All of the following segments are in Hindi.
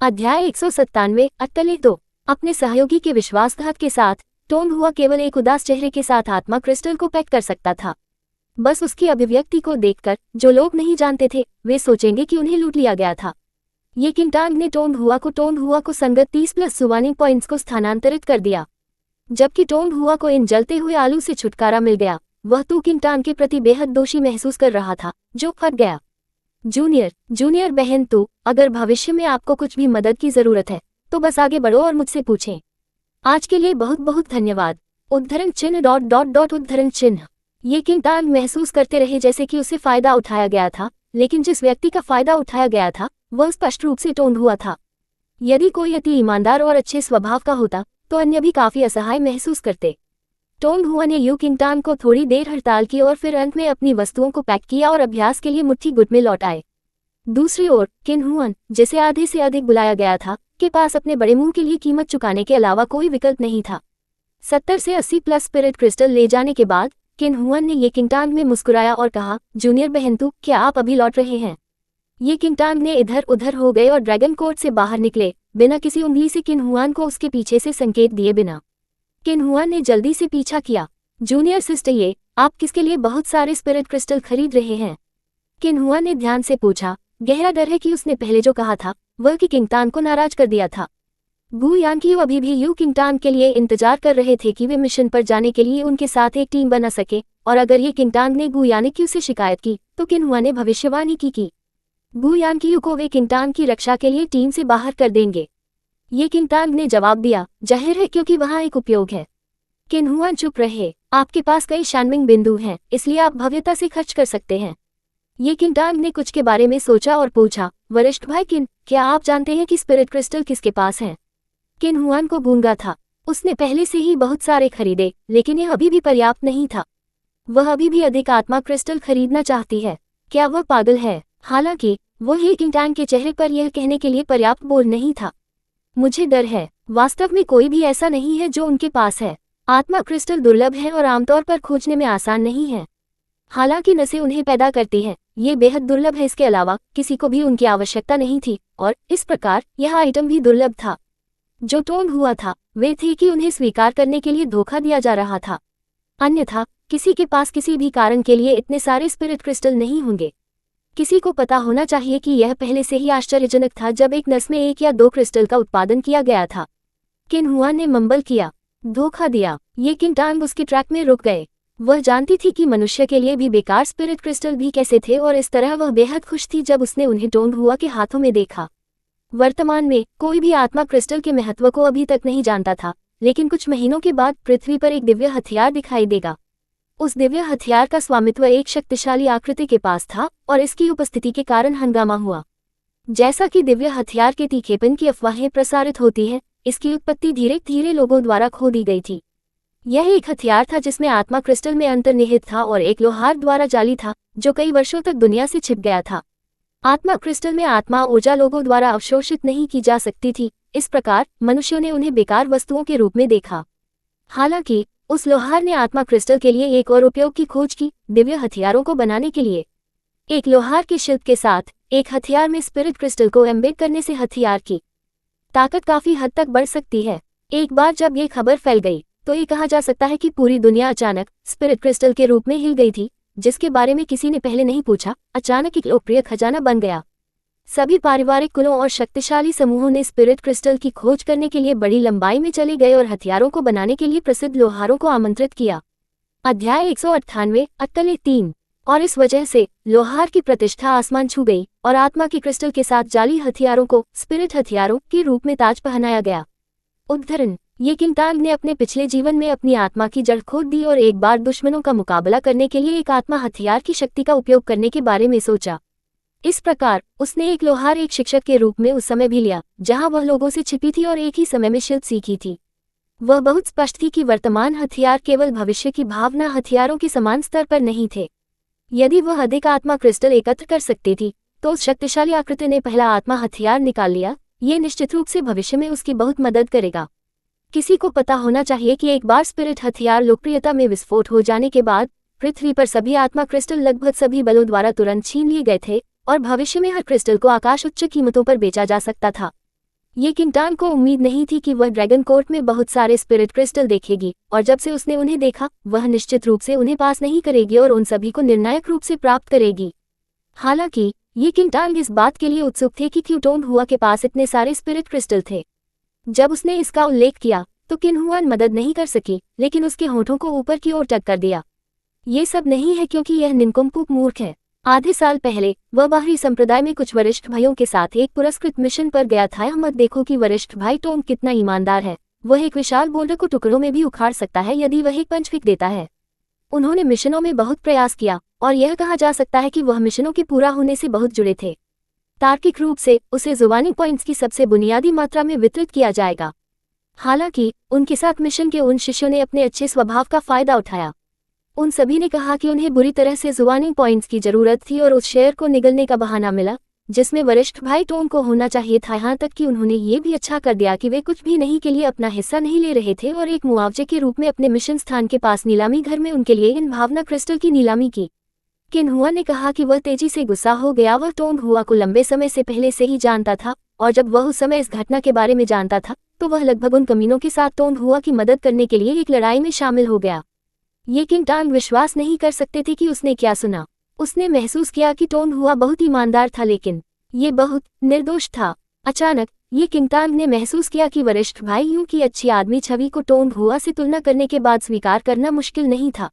अध्याय 197 अटकलें 2। अपने सहयोगी के विश्वासघात के साथ टोन हुआ केवल एक उदास चेहरे के साथ आत्मा क्रिस्टल को पैक कर सकता था। बस उसकी अभिव्यक्ति को देखकर जो लोग नहीं जानते थे वे सोचेंगे कि उन्हें लूट लिया गया था। ये किंगटांग ने टोन हुआ को संगत 30+ सुवानिंग पॉइंट्स को स्थानांतरित कर दिया। जबकि टोन हुआ को इन जलते हुए आलू से छुटकारा मिल गया, वह तो किंगटांग के प्रति बेहद दोषी महसूस कर रहा था, जो फट गया। जूनियर बहन, तो अगर भविष्य में आपको कुछ भी मदद की जरूरत है तो बस आगे बढ़ो और मुझसे पूछें। आज के लिए बहुत बहुत धन्यवाद। उद्धरण चिन्ह। ये किंगटांग महसूस करते रहे जैसे कि उसे फायदा उठाया गया था, लेकिन जिस व्यक्ति का फायदा उठाया गया था वह स्पष्ट रूप से टोन हुआ था। यदि कोई अति ईमानदार और अच्छे स्वभाव का होता तो अन्य भी काफी असहाय महसूस करते। टोन हुआ ने यू किंगटांग को थोड़ी देर हड़ताल की और फिर अंत में अपनी वस्तुओं को पैक किया और अभ्यास के लिए मुट्ठी गुट में लौट आए। दूसरी ओर किन हुआन, जिसे आधे से अधिक बुलाया गया था, के पास अपने बड़े मुंह के लिए कीमत चुकाने के अलावा कोई विकल्प नहीं था। 70 से 80+ स्पिरिट क्रिस्टल ले जाने के बाद किन हुआन ने ये किंगटांग में मुस्कुराया और कहा, जूनियर बहन, तू क्या आप अभी लौट रहे हैं? ये किंगटांग ने इधर उधर हो गए और ड्रैगन कोर्ट से बाहर निकले, बिना किसी उंगली से किन हुआन को उसके पीछे से संकेत दिए बिना। किन हुआन ने जल्दी से पीछा किया। जूनियर सिस्टर, ये आप किसके लिए बहुत सारे स्पिरिट क्रिस्टल खरीद रहे हैं? किन हुआन ने ध्यान से पूछा। गहरा डर है कि उसने पहले जो कहा था वह कि किंगटांग को नाराज कर दिया था। गु यानकियो अभी भी यू किंगटांग के लिए इंतजार कर रहे थे कि वे मिशन पर जाने के लिए उनके साथ एक टीम बना सके, और अगर ये किंगटांग ने गु यानकियो से शिकायत की तो किन हुआ ने भविष्यवाणी की गु यानकियो को वे किंगटांग की रक्षा के लिए टीम से बाहर कर देंगे। ये किंगटांग ने जवाब दिया, जाहिर है क्योंकि वहाँ एक उपयोग है। किन हुआ चुप रहे। आपके पास कई शानमिंग बिंदु हैं, इसलिए आप भव्यता से खर्च कर सकते हैं। ये किंगटांग ने कुछ के बारे में सोचा और पूछा, वरिष्ठ भाई किन, क्या आप जानते हैं कि स्पिरिट क्रिस्टल किसके पास हैं? किन हुआन को गूंगा था। उसने पहले से ही बहुत सारे खरीदे, लेकिन यह अभी भी पर्याप्त नहीं था। वह अभी भी अधिक आत्मा क्रिस्टल खरीदना चाहती है। क्या वह पागल है? हालांकि वो ही किंगटांग के चेहरे पर यह कहने के लिए पर्याप्त बोल नहीं था। मुझे डर है। वास्तव में कोई भी ऐसा नहीं है जो उनके पास है। आत्मा क्रिस्टल दुर्लभ है और आमतौर पर खोजने में आसान नहीं है। हालांकि नसें उन्हें पैदा करती हैं, ये बेहद दुर्लभ है। इसके अलावा किसी को भी उनकी आवश्यकता नहीं थी, और इस प्रकार यह आइटम भी दुर्लभ था। जो टोन हुआ था वे थे कि उन्हें स्वीकार करने के लिए धोखा दिया जा रहा था। अन्यथा किसी के पास किसी भी कारण के लिए इतने सारे स्पिरिट क्रिस्टल नहीं होंगे। किसी को पता होना चाहिए कि यह पहले से ही आश्चर्यजनक था जब एक नस में 1 या 2 क्रिस्टल का उत्पादन किया गया था। किन हुआ ने मंबल किया, धोखा दिया। ये किंगटांग उसके ट्रैक में रुक गए। वह जानती थी कि मनुष्य के लिए भी बेकार स्पिरिट क्रिस्टल भी कैसे थे, और इस तरह वह बेहद खुश थी जब उसने उन्हें टोन हुआ के हाथों में देखा। वर्तमान में कोई भी आत्मा क्रिस्टल के महत्व को अभी तक नहीं जानता था, लेकिन कुछ महीनों के बाद पृथ्वी पर एक दिव्य हथियार दिखाई देगा। उस दिव्य हथियार का स्वामित्व एक शक्तिशाली आकृति के पास था, और इसकी उपस्थिति के कारण हंगामा हुआ। जैसा कि दिव्य हथियार के तीखेपन की अफवाहें प्रसारित होती हैं, इसकी उत्पत्ति धीरे धीरे लोगों द्वारा खो दी गई थी। यह एक हथियार था जिसमें आत्मा क्रिस्टल में अंतर्निहित था और एक लोहार द्वारा जाली था जो कई वर्षों तक दुनिया से छिप गया था। आत्मा क्रिस्टल में आत्मा ऊर्जा लोगों द्वारा अवशोषित नहीं की जा सकती थी, इस प्रकार मनुष्यों ने उन्हें बेकार वस्तुओं के रूप में देखा। हालांकि उस लोहार ने आत्मा क्रिस्टल के लिए एक और उपयोग की खोज की, दिव्य हथियारों को बनाने के लिए। एक लोहार के शिल्प के साथ एक हथियार में स्पिरिट क्रिस्टल को एम्बेड करने से हथियार की ताकत काफी हद तक बढ़ सकती है। एक बार जब ये खबर फैल गई तो ये कहा जा सकता है कि पूरी दुनिया अचानक स्पिरिट क्रिस्टल के रूप में हिल गई थी, जिसके बारे में किसी ने पहले नहीं पूछा। अचानक एक लोकप्रिय खजाना बन गया। सभी पारिवारिक कुलों और शक्तिशाली समूहों ने स्पिरिट क्रिस्टल की खोज करने के लिए बड़ी लंबाई में चले गए और हथियारों को बनाने के लिए प्रसिद्ध लोहारों को आमंत्रित किया। अध्याय 198 अटकलें 3। और इस वजह से लोहार की प्रतिष्ठा आसमान छू गई और आत्मा के क्रिस्टल के साथ जाली हथियारों को स्पिरिट हथियारों के रूप में ताज पहनाया गया। उद्धरण, ये किंगटांग ने अपने पिछले जीवन में अपनी आत्मा की जड़ खोद दी और एक बार दुश्मनों का मुकाबला करने के लिए एक आत्मा हथियार की शक्ति का उपयोग करने के बारे में सोचा। इस प्रकार उसने एक लोहार एक शिक्षक के रूप में उस समय भी लिया जहां वह लोगों से छिपी थी और एक ही समय में शिल्प सीखी थी। वह बहुत स्पष्ट थी कि वर्तमान हथियार केवल भविष्य की भावना हथियारों के समान स्तर पर नहीं थे। यदि वह अधिक आत्मा क्रिस्टल एकत्र कर सकती थी तो उस शक्तिशाली आकृति ने पहला आत्मा हथियार निकाल लिया। ये निश्चित रूप से भविष्य में उसकी बहुत मदद करेगा। किसी को पता होना चाहिए कि एक बार स्पिरिट हथियार लोकप्रियता में विस्फोट हो जाने के बाद पृथ्वी पर सभी आत्मा क्रिस्टल लगभग सभी बलों द्वारा तुरंत छीन लिए गए थे और भविष्य में हर क्रिस्टल को आकाश उच्च कीमतों पर बेचा जा सकता था। ये किंगटान को उम्मीद नहीं थी कि वह ड्रैगन कोर्ट में बहुत सारे स्पिरिट क्रिस्टल देखेगी, और जब से उसने उन्हें देखा वह निश्चित रूप से उन्हें पास नहीं करेगी और उन सभी को निर्णायक रूप से प्राप्त करेगी। हालांकि ये किंगटान इस बात के लिए उत्सुक थे कि क्यों टोंगहुआ के पास इतने सारे स्पिरिट क्रिस्टल थे। जब उसने इसका उल्लेख किया तो किन्हुआन मदद नहीं कर सकी, लेकिन उसके होठों को ऊपर की ओर टक कर दिया। ये सब नहीं है क्योंकि यह निंकुम्पुक मूर्ख है। आधे साल पहले वह बाहरी संप्रदाय में कुछ वरिष्ठ भाइयों के साथ एक पुरस्कृत मिशन पर गया था। मत देखो कि वरिष्ठ भाई टोंग कितना ईमानदार है। वह एक विशाल बोल्डर को टुकड़ों में भी उखाड़ सकता है यदि वह एक पंच फेंक देता है। उन्होंने मिशनों में बहुत प्रयास किया और यह कहा जा सकता है कि वह मिशनों के पूरा होने से बहुत जुड़े थे। तार्किक रूप से उसे जुबानी पॉइंट्स की सबसे बुनियादी मात्रा में वितरित किया जाएगा। हालांकि उनके साथ मिशन के उन शिष्यों ने अपने अच्छे स्वभाव का फायदा उठाया। उन सभी ने कहा कि उन्हें बुरी तरह से जुबानी पॉइंट्स की जरूरत थी और उस शेयर को निगलने का बहाना मिला जिसमें वरिष्ठ भाई टोंग को होना चाहिए था। यहाँ तक कि उन्होंने ये भी अच्छा कर दिया कि वे कुछ भी नहीं के लिए अपना हिस्सा नहीं ले रहे थे और एक मुआवजे के रूप में अपने मिशन स्थान के पास नीलामी घर में उनके लिए इन भावना क्रिस्टल की नीलामी की। किन्हुआ ने कहा कि वह तेजी से गुस्सा हो गया। वह टोंगहुआ को लंबे समय से पहले से ही जानता था और जब वह उस समय इस घटना के बारे में जानता था तो वह लगभग उन कमीनों के साथ टोंगहुआ की मदद करने के लिए एक लड़ाई में शामिल हो गया। ये किंगटान विश्वास नहीं कर सकते थे कि उसने क्या सुना। उसने महसूस किया कि टोंगहुआ बहुत ईमानदार था लेकिन ये बहुत निर्दोष था। अचानक ये किंगटान ने महसूस किया कि वरिष्ठ भाई यूं की अच्छी आदमी छवि को टोंगहुआ से तुलना करने के बाद स्वीकार करना मुश्किल नहीं था।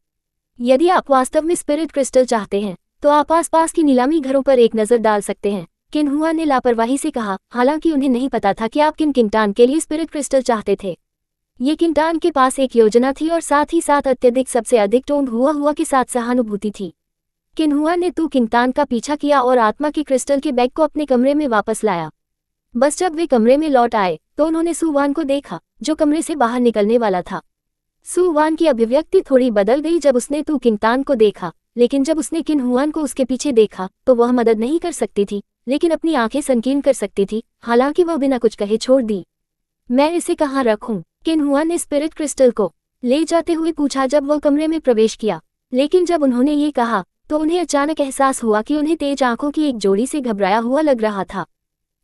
यदि आप वास्तव में स्पिरिट क्रिस्टल चाहते हैं तो आप आसपास की नीलामी घरों पर एक नजर डाल सकते हैं, किन्हुआ ने लापरवाही से कहा। हालांकि उन्हें नहीं पता था कि आप किन किंगटान के लिए स्पिरिट क्रिस्टल चाहते थे। ये किंगटान के पास एक योजना थी और साथ ही साथ अत्यधिक सबसे अधिक टोंगहुआ के साथ सहानुभूति थी। किन्हुआ ने तू किंगटान का पीछा किया और आत्मा के क्रिस्टल के बैग को अपने कमरे में वापस लाया। बस जब वे कमरे में लौट आए तो उन्होंने सुवान को देखा जो कमरे से बाहर निकलने वाला था। सुवान की अभिव्यक्ति थोड़ी बदल गई जब उसने तू किंगटान को देखा, लेकिन जब उसने किन्हुआन को उसके पीछे देखा तो वह मदद नहीं कर सकती थी लेकिन अपनी आंखें संकीर्ण कर सकती थी। हालांकि वह बिना कुछ कहे छोड़ दी। मैं इसे कहाँ रखूं? किन्हुआ ने स्पिरिट क्रिस्टल को ले जाते हुए पूछा जब वह कमरे में प्रवेश किया। लेकिन जब उन्होंने ये कहा तो उन्हें अचानक एहसास हुआ कि उन्हें तेज आंखों की एक जोड़ी से घबराया हुआ लग रहा था।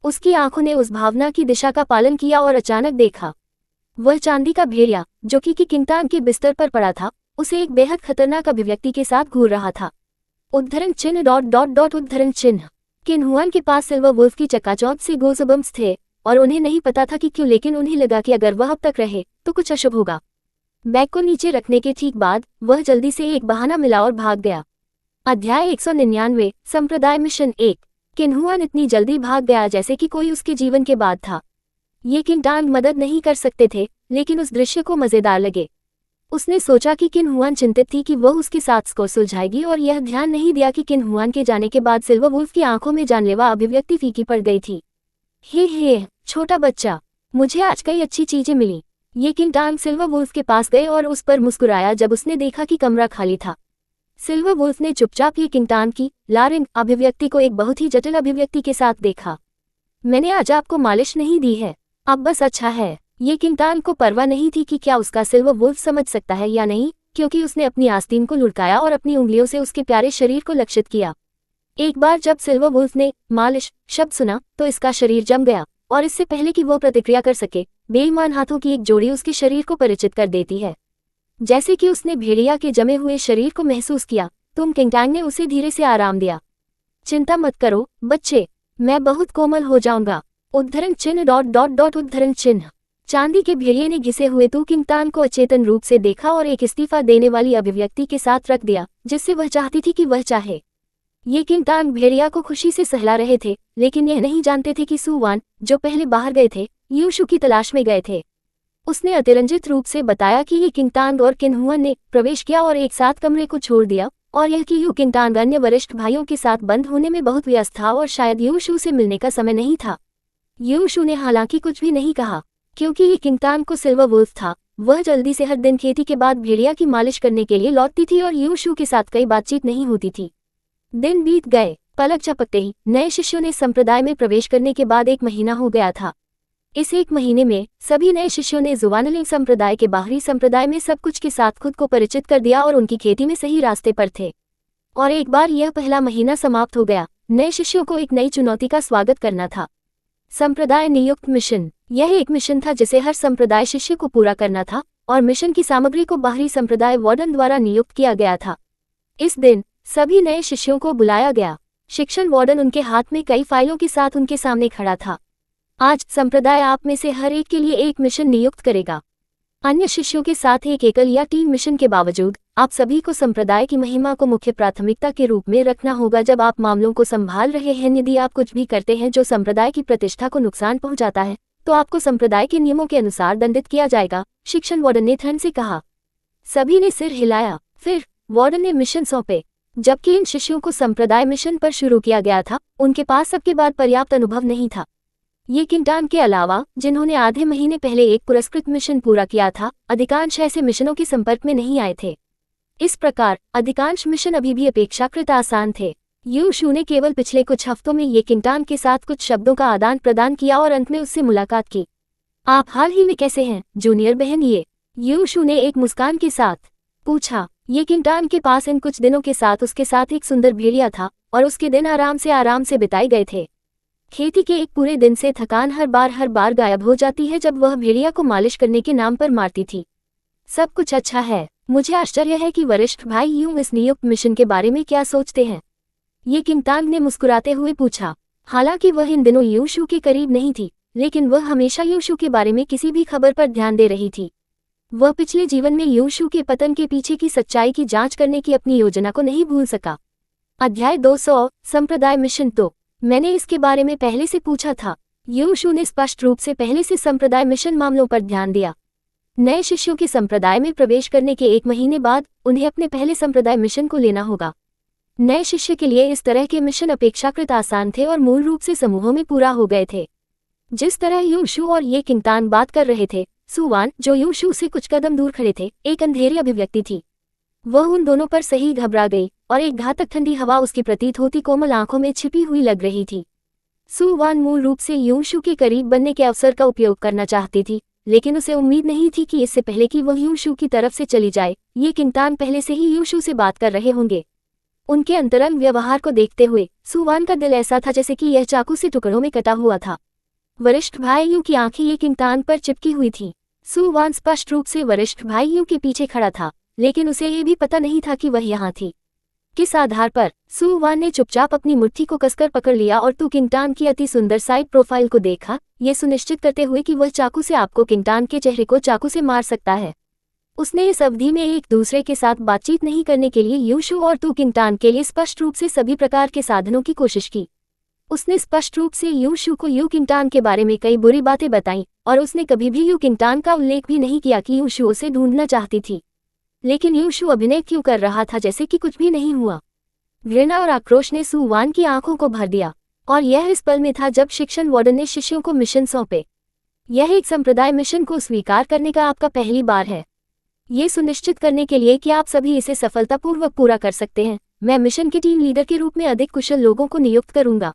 उसकी आंखों ने उस भावना की दिशा का पालन किया और अचानक देखा वह चांदी का भेड़िया जो कि किंगटान के बिस्तर पर पड़ा था उसे एक बेहद खतरनाक अभिव्यक्ति के साथ घूर रहा था। उद्धरण चिन्ह ... उद्धरण चिन्ह। किन्हुआन के पास सिल्वर वुल्फ की चकाचौंध से गोज़बम्स थे और उन्हें नहीं पता था कि क्यों, लेकिन उन्हें लगा कि अगर वह अब तक रहे तो कुछ अशुभ होगा। बैग को नीचे रखने के ठीक बाद वह जल्दी से एक बहाना मिला और भाग गया। अध्याय 199 संप्रदाय मिशन 1। किन्हुआन इतनी जल्दी भाग गया जैसे कि कोई उसके जीवन के बाद था। ये किंगटान मदद नहीं कर सकते थे लेकिन उस दृश्य को मजेदार लगे। उसने सोचा कि किन्हुआन चिंतित थी कि वह उसके साथ को सुलझाएगी और यह ध्यान नहीं दिया कि किन्हुआन के जाने के बाद सिल्वर वुल्फ की आंखों में जानलेवा अभिव्यक्ति फीकी पड़ गई थी। हे छोटा बच्चा, मुझे आज कई अच्छी चीजें मिली। ये किंगटान सिल्वर वुल्फ के पास गए और उस पर मुस्कुराया जब उसने देखा कि कमरा खाली था। सिल्वर वुल्फ ने चुपचाप ये किंगटान की लारिंग अभिव्यक्ति को एक बहुत ही जटिल अभिव्यक्ति के साथ देखा। मैंने आज आपको मालिश नहीं दी है, अब बस अच्छा है। ये किंगटान को परवाह नहीं थी कि क्या उसका सिल्वर वुल्फ समझ सकता है या नहीं, क्योंकि उसने अपनी आस्तीन को लुढ़काया और अपनी उंगलियों से उसके प्यारे शरीर को लक्षित किया। एक बार जब सिल्वर वुल्फ ने मालिश शब्द सुना तो इसका शरीर जम गया और इससे पहले कि वो प्रतिक्रिया कर सके बेईमान हाथों की एक जोड़ी उसके शरीर को परिचित कर देती है। जैसे कि उसने भेड़िया के जमे हुए शरीर को महसूस किया, तुम किंगटान ने उसे धीरे से आराम दिया। चिंता मत करो बच्चे, मैं बहुत कोमल हो जाऊंगा। उद्धरण चिन्ह ... उद्धरण चिन्ह। चांदी के भेड़िए ने घिसे हुए तू किंगटान को अचेतन रूप से देखा और एक इस्तीफा देने वाली अभिव्यक्ति के साथ रख दिया जिससे वह चाहती थी कि वह चाहे। ये किंगटान भेड़िया को खुशी से सहला रहे थे लेकिन यह नहीं जानते थे कि सुवान जो पहले बाहर गए थे यूशु की तलाश में गए थे। उसने अतिरंजित रूप से बताया कि ये किंगटान और किन्हुआन ने प्रवेश किया और एक साथ कमरे को छोड़ दिया और यह कि किंगटान अन्य वरिष्ठ भाइयों के साथ बंद होने में बहुत व्यस्त था और शायद यूशु से मिलने का समय नहीं था। यूशु ने हालांकि कुछ भी नहीं कहा क्योंकि ये किंगटान को सिल्वर वुल्फ था। वह जल्दी से हर दिन खेती के बाद भेड़िया की मालिश करने के लिए लौटती थी और यूशु के साथ कई बातचीत नहीं होती थी। दिन बीत गए। पलक झपकते ही नए शिष्यों ने संप्रदाय में प्रवेश करने के बाद 1 महीना हो गया था। इस 1 महीने में सभी नए शिष्यों ने जुवानलिंग संप्रदाय के बाहरी संप्रदाय में सब कुछ के साथ खुद को परिचित कर दिया और उनकी खेती में सही रास्ते पर थे। और एक बार यह पहला महीना समाप्त हो गया, नए शिष्यों को एक नई चुनौती का स्वागत करना था। संप्रदाय नियुक्त मिशन। यह एक मिशन था जिसे हर संप्रदाय शिष्य को पूरा करना था और मिशन की सामग्री को बाहरी संप्रदाय वार्डन द्वारा नियुक्त किया गया था। इस दिन सभी नए शिष्यों को बुलाया गया। शिक्षण वार्डन उनके हाथ में कई फाइलों के साथ उनके सामने खड़ा था। आज संप्रदाय आप में से हर एक के लिए एक मिशन नियुक्त करेगा। अन्य शिष्यों के साथ एक एकल या टीम मिशन के बावजूद आप सभी को संप्रदाय की महिमा को मुख्य प्राथमिकता के रूप में रखना होगा जब आप मामलों को संभाल रहे हैं। यदि आप कुछ भी करते हैं जो संप्रदाय की प्रतिष्ठा को नुकसान पहुंचाता है तो आपको संप्रदाय के नियमों के अनुसार दंडित किया जाएगा, शिक्षण वार्डन ने ठंड से कहा। सभी ने सिर हिलाया। फिर वार्डन ने मिशन सौंपे। जबकि इन शिष्यों को संप्रदाय मिशन पर शुरू किया गया था, उनके पास सबके बाद पर्याप्त अनुभव नहीं था। ये किंटान के अलावा जिन्होंने आधे महीने पहले एक पुरस्कृत मिशन पूरा किया था, अधिकांश ऐसे मिशनों के संपर्क में नहीं आए थे। इस प्रकार अधिकांश मिशन अभी भी अपेक्षाकृत आसान थे। यीशु ने केवल पिछले कुछ हफ्तों में ये किंटान के साथ कुछ शब्दों का आदान प्रदान किया और अंत में उससे मुलाकात की। आप हाल ही में कैसे हैं, जूनियर बहन? यीशु ने एक मुस्कान के साथ पूछा। ये किंटान के पास इन कुछ दिनों के साथ उसके साथ एक सुंदर भेड़िया था और उसके दिन आराम से बिताए गए थे। खेती के एक पूरे दिन से थकान हर बार गायब हो जाती है जब वह भेड़िया को मालिश करने के नाम पर मारती थी। सब कुछ अच्छा है। मुझे आश्चर्य है कि वरिष्ठ भाई यूं इस नियुक्त मिशन के बारे में क्या सोचते हैं, ये किंगटान ने मुस्कुराते हुए पूछा। हालांकि वह इन दिनों यीशु के करीब नहीं थी, लेकिन वह हमेशा यीशु के बारे में किसी भी खबर पर ध्यान दे रही थी। वह पिछले जीवन में यीशु के पतन के पीछे की सच्चाई की जांच करने की अपनी योजना को नहीं भूल सका। अध्याय 200 संप्रदाय मिशन। तो मैंने इसके बारे में पहले से पूछा था। यीशु ने स्पष्ट रूप से पहले से संप्रदाय मिशन मामलों पर ध्यान दिया। नए शिष्यों के संप्रदाय में प्रवेश करने के 1 महीने बाद उन्हें अपने पहले संप्रदाय मिशन को लेना होगा। नए शिष्य के लिए इस तरह के मिशन अपेक्षाकृत आसान थे और मूल रूप से समूहों में पूरा हो गए थे। जिस तरह यीशु और ये किंगटान बात कर रहे थे, सुवान जो यीशु से कुछ कदम दूर खड़े थे, एक अंधेरी अभिव्यक्ति थी। वह उन दोनों पर सही घबरा गई और एक घातक ठंडी हवा उसकी प्रतीत होती कोमल आंखों में छिपी हुई लग रही थी। सुवान मूल रूप से यीशु के करीब बनने के अवसर का उपयोग करना चाहती थी, लेकिन उसे उम्मीद नहीं थी कि इससे पहले कि वह यीशु की तरफ से चली जाए, ये किंगटान पहले से ही यीशु से बात कर रहे होंगे। उनके अंतरंग व्यवहार को देखते हुए सुवान का दिल ऐसा था जैसे कि यह चाकू से टुकड़ों में कटा हुआ था। वरिष्ठ भाई यू की आंखें ये किंगटान पर चिपकी हुई थीं। सुवान स्पष्ट रूप से वरिष्ठ भाई यू के पीछे खड़ा था, लेकिन उसे ये भी पता नहीं था कि वह यहाँ थी। किस आधार पर? सुवान ने चुपचाप अपनी मुट्ठी को कसकर पकड़ लिया और तू किंगटान की अति सुंदर साइड प्रोफाइल को देखा, ये सुनिश्चित करते हुए कि वह चाकू से आपको किंगटान के चेहरे को चाकू से मार सकता है। उसने इस अवधि में एक दूसरे के साथ बातचीत नहीं करने के लिए यीशु और तू किंगटान के लिए स्पष्ट रूप से सभी प्रकार के साधनों की कोशिश की। उसने स्पष्ट रूप से यीशु को यू किंगटान के बारे में कई बुरी बातें बताईं और उसने कभी भी यू किंगटान का उल्लेख भी नहीं किया कि यीशु उसे ढूंढना चाहती थी। लेकिन यीशु अभिनय क्यों कर रहा था जैसे कि कुछ भी नहीं हुआ। घृणा और आक्रोश ने सुवान की आंखों को भर दिया, और यह इस पल में था जब शिक्षण वार्डन ने शिष्यों को मिशन सौंपे। यह एक संप्रदाय मिशन को स्वीकार करने का आपका पहली बार है। ये सुनिश्चित करने के लिए कि आप सभी इसे सफलतापूर्वक पूरा कर सकते हैं, मैं मिशन के टीम लीडर के रूप में अधिक कुशल लोगों को नियुक्त करूंगा।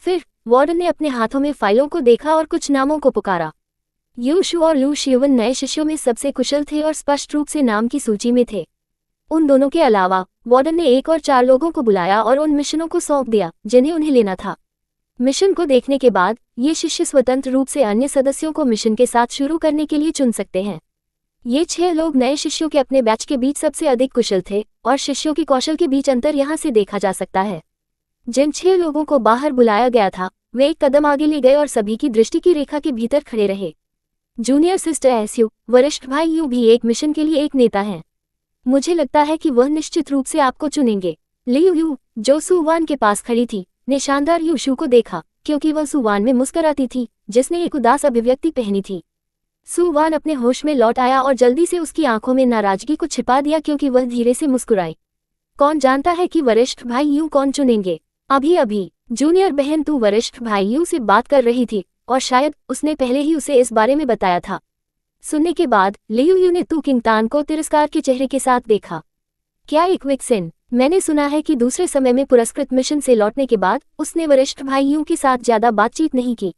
फिर वार्डन ने अपने हाथों में फाइलों को देखा और कुछ नामों को पुकारा। यीशु और लू शिवन नए शिष्यों में सबसे कुशल थे और स्पष्ट रूप से नाम की सूची में थे। उन दोनों के अलावा वार्डन ने 1 और 4 लोगों को बुलाया और उन मिशनों को सौंप दिया जिन्हें उन्हें लेना था। मिशन को देखने के बाद ये शिष्य स्वतंत्र रूप से अन्य सदस्यों को मिशन के साथ शुरू करने के लिए चुन सकते हैं। ये 6 लोग नए शिष्यों के अपने बैच के बीच सबसे अधिक कुशल थे और शिष्यों के कौशल के बीच अंतर यहाँ से देखा जा सकता है। जिन 6 लोगों को बाहर बुलाया गया था वे एक कदम आगे ले गए और सभी की दृष्टि की रेखा के भीतर खड़े रहे। जूनियर सिस्टर एसयू, वरिष्ठ भाई यू भी एक मिशन के लिए एक नेता हैं। मुझे लगता है कि वह निश्चित रूप से आपको चुनेंगे। लियू यू, जो सुवान के पास खड़ी थी, ने शानदार यीशु को देखा क्योंकि वह सुवान में मुस्कुराती थी जिसने एक उदास अभिव्यक्ति पहनी थी। सुवान अपने होश में लौट आया और जल्दी से उसकी आंखों में नाराजगी को छिपा दिया क्योंकि वह धीरे से मुस्कुराई। कौन जानता है कि वरिष्ठ भाई यू कौन चुनेंगे? अभी जूनियर बहन तू वरिष्ठ भाई यू से बात कर रही थी और शायद उसने पहले ही उसे इस बारे में बताया था। सुनने के बाद लियू यू ने तू किंगटान को तिरस्कार के चेहरे के साथ देखा। क्या एक विक्सिन? मैंने सुना है कि दूसरे समय में पुरस्कृत मिशन से लौटने के बाद उसने वरिष्ठ भाई यू के साथ ज्यादा बातचीत नहीं की।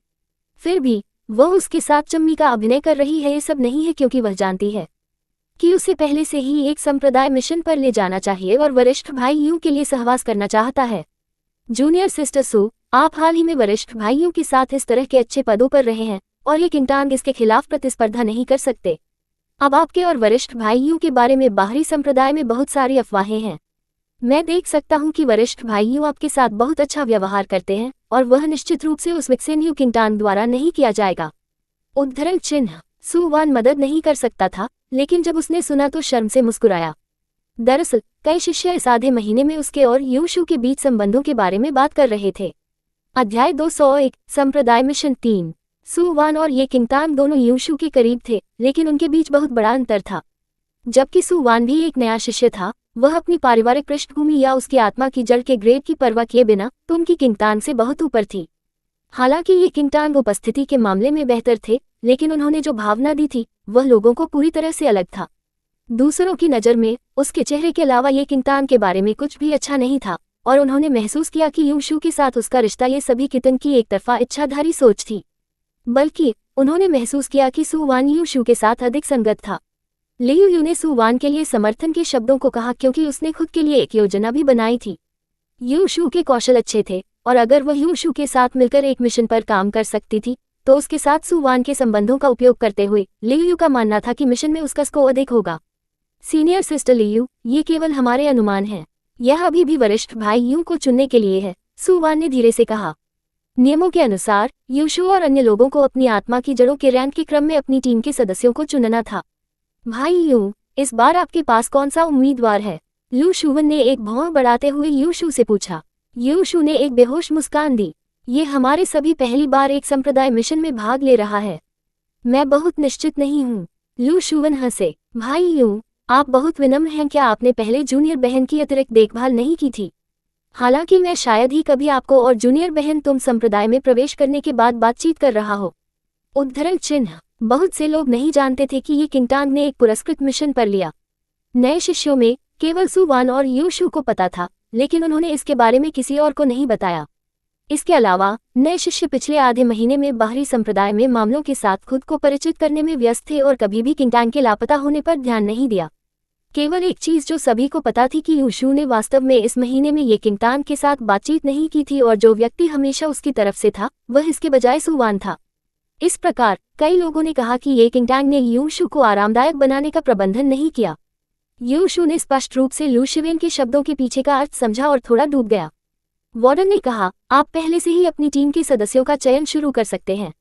फिर भी वह उसके साथ चम्मी का अभिनय कर रही है। ये सब नहीं है क्योंकि वह जानती है कि उसे पहले से ही एक संप्रदाय मिशन पर ले जाना चाहिए और वरिष्ठ भाई यू के लिए सहवास करना चाहता है। जूनियर सिस्टर सू, आप हाल ही में वरिष्ठ भाइयों के साथ इस तरह के अच्छे पदों पर रहे हैं और ये किंगटांग इसके खिलाफ प्रतिस्पर्धा नहीं कर सकते। अब आपके और वरिष्ठ भाइयों के बारे में बाहरी संप्रदाय में बहुत सारी अफवाहें हैं। मैं देख सकता हूं कि वरिष्ठ भाइयों आपके साथ बहुत अच्छा व्यवहार करते हैं और वह निश्चित रूप से उस विक्सेन यू किंगटांग द्वारा नहीं किया जाएगा। उद्धरण चिन्ह। सू वान मदद नहीं कर सकता था, लेकिन जब उसने सुना तो शर्म से मुस्कुराया। दरअसल कई शिष्य इस आधे महीने में उसके और यूशु के बीच संबंधों के बारे में बात कर रहे थे। अध्याय 201 संप्रदाय मिशन 3। सू वान और ये किंगटांग दोनों यूशु के करीब थे, लेकिन उनके बीच बहुत बड़ा अंतर था। जबकि सू वान भी एक नया शिष्य था, वह अपनी पारिवारिक पृष्ठभूमि या उसकी आत्मा की जड़ के ग्रेड की परवाह किए बिना तो उनकी किंगटांग से बहुत ऊपर थी। हालांकि ये किंगटांग उपस्थिति के मामले में बेहतर थे, लेकिन उन्होंने जो भावना दी थी वह लोगों को पूरी तरह से अलग था। दूसरों की नज़र में उसके चेहरे के अलावा ये किंगटांग के बारे में कुछ भी अच्छा नहीं था, और उन्होंने महसूस किया कि यूशु के साथ उसका रिश्ता ये सभी कितन की एक तरफा इच्छाधारी सोच थी। बल्कि उन्होंने महसूस किया कि सू वान यूशु के साथ अधिक संगत था। लियू यू ने सू वान के लिए समर्थन के शब्दों को कहा क्योंकि उसने खुद के लिए एक योजना भी बनाई थी। यूशु के कौशल अच्छे थे और अगर वह यूशु के साथ मिलकर एक मिशन पर काम कर सकती थी तो उसके साथ सू वान के संबंधों का उपयोग करते हुए लियू यू का मानना था कि मिशन में उसका स्कोर अधिक होगा। सीनियर सिस्टर लियू, ये केवल हमारे अनुमान हैं। यह अभी भी वरिष्ठ भाई यू को चुनने के लिए है, सू वान ने धीरे से कहा। नियमों के अनुसार यूशु और अन्य लोगों को अपनी आत्मा की जड़ों के रैंक के क्रम में अपनी टीम के सदस्यों को चुनना था। भाई यू, इस बार आपके पास कौन सा उम्मीदवार है? लू शुवन ने एक भौं बढ़ाते हुए यूशु से पूछा। यूशु ने एक बेहोश मुस्कान दी। ये हमारे सभी पहली बार एक संप्रदाय मिशन में भाग ले रहा है। मैं बहुत निश्चित नहीं हूँ। लू शुवन हंसे। भाई यू, आप बहुत विनम्र हैं। क्या आपने पहले जूनियर बहन की अतिरिक्त देखभाल नहीं की थी? हालांकि मैं शायद ही कभी आपको और जूनियर बहन तुम संप्रदाय में प्रवेश करने के बाद बातचीत कर रहा हो। उद्धरण चिन्ह। बहुत से लोग नहीं जानते थे कि ये किंगटांग ने एक पुरस्कृत मिशन पर लिया। नए शिष्यों में केवल सू वान और यूशु को पता था, लेकिन उन्होंने इसके बारे में किसी और को नहीं बताया। इसके अलावा नए शिष्य पिछले आधे महीने में बाहरी संप्रदाय में मामलों के साथ खुद को परिचित करने में व्यस्त थे और कभी भी किंगटांग के लापता होने पर ध्यान नहीं दिया। केवल एक चीज जो सभी को पता थी कि यूशु ने वास्तव में इस महीने में ये किंगटांग के साथ बातचीत नहीं की थी और जो व्यक्ति हमेशा उसकी तरफ से था वह इसके बजाय सू वान था। इस प्रकार कई लोगों ने कहा कि ये किंगटांग ने यूशु को आरामदायक बनाने का प्रबंधन नहीं किया। यूशु ने स्पष्ट रूप से लू शिवेन के शब्दों के पीछे का अर्थ समझा और थोड़ा डूब गया। वार्डन ने कहा, आप पहले से ही अपनी टीम के सदस्यों का चयन शुरू कर सकते हैं।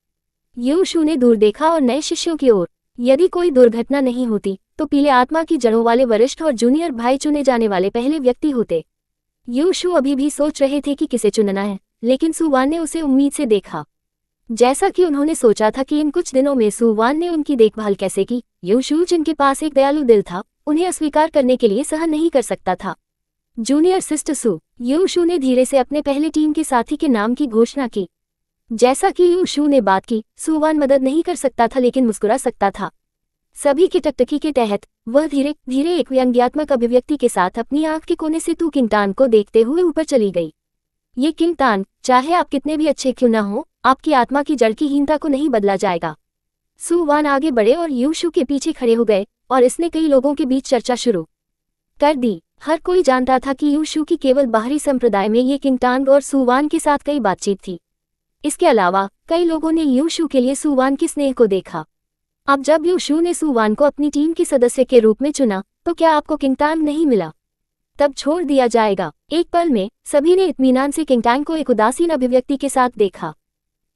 यूशु ने दूर देखा और नए शिष्यों की ओर। यदि कोई दुर्घटना नहीं होती तो पीले आत्मा की जड़ों वाले वरिष्ठ और जूनियर भाई चुने जाने वाले पहले व्यक्ति होते। यूशु अभी भी सोच रहे थे कि किसे चुनना है, लेकिन सू वान ने उसे उम्मीद से देखा। जैसा कि उन्होंने सोचा था कि इन कुछ दिनों में सू वान ने उनकी देखभाल कैसे की, यूशु जिनके पास एक दयालु दिल था उन्हें अस्वीकार करने के लिए सहन नहीं कर सकता था। जूनियर सिस्टर सू, यूशु ने धीरे से अपने पहले टीम के साथी के नाम की घोषणा की। जैसा कि यूशु ने बात की, सू वान मदद नहीं कर सकता था लेकिन मुस्कुरा सकता था। सभी की टकटकी के तहत वह धीरे धीरे एक व्यंग्यात्मक अभिव्यक्ति के साथ अपनी आंख के कोने से तू किंगटांग को देखते हुए ऊपर चली गई। ये किंगटांग, चाहे आप कितने भी अच्छे क्यों न हो, आपकी आत्मा की जड़ की हीनता को नहीं बदला जाएगा। सू वान आगे बढ़े और यूशु के पीछे खड़े हो गए और इसने कई लोगों के बीच चर्चा शुरू कर दी। हर कोई जानता था कि यूशु की केवल बाहरी संप्रदाय में ये किंगटांग और सू वान के साथ कई बातचीत थी। इसके अलावा कई लोगों ने यूशु के लिए सू वान के स्नेह को देखा। अब जब यूशु ने सू वान को अपनी टीम के सदस्य के रूप में चुना तो क्या आपको किंगटांग नहीं मिला? तब छोड़ दिया जाएगा। एक पल में सभी ने इत्मीनान से किंगटांग को एक उदासीन अभिव्यक्ति के साथ देखा।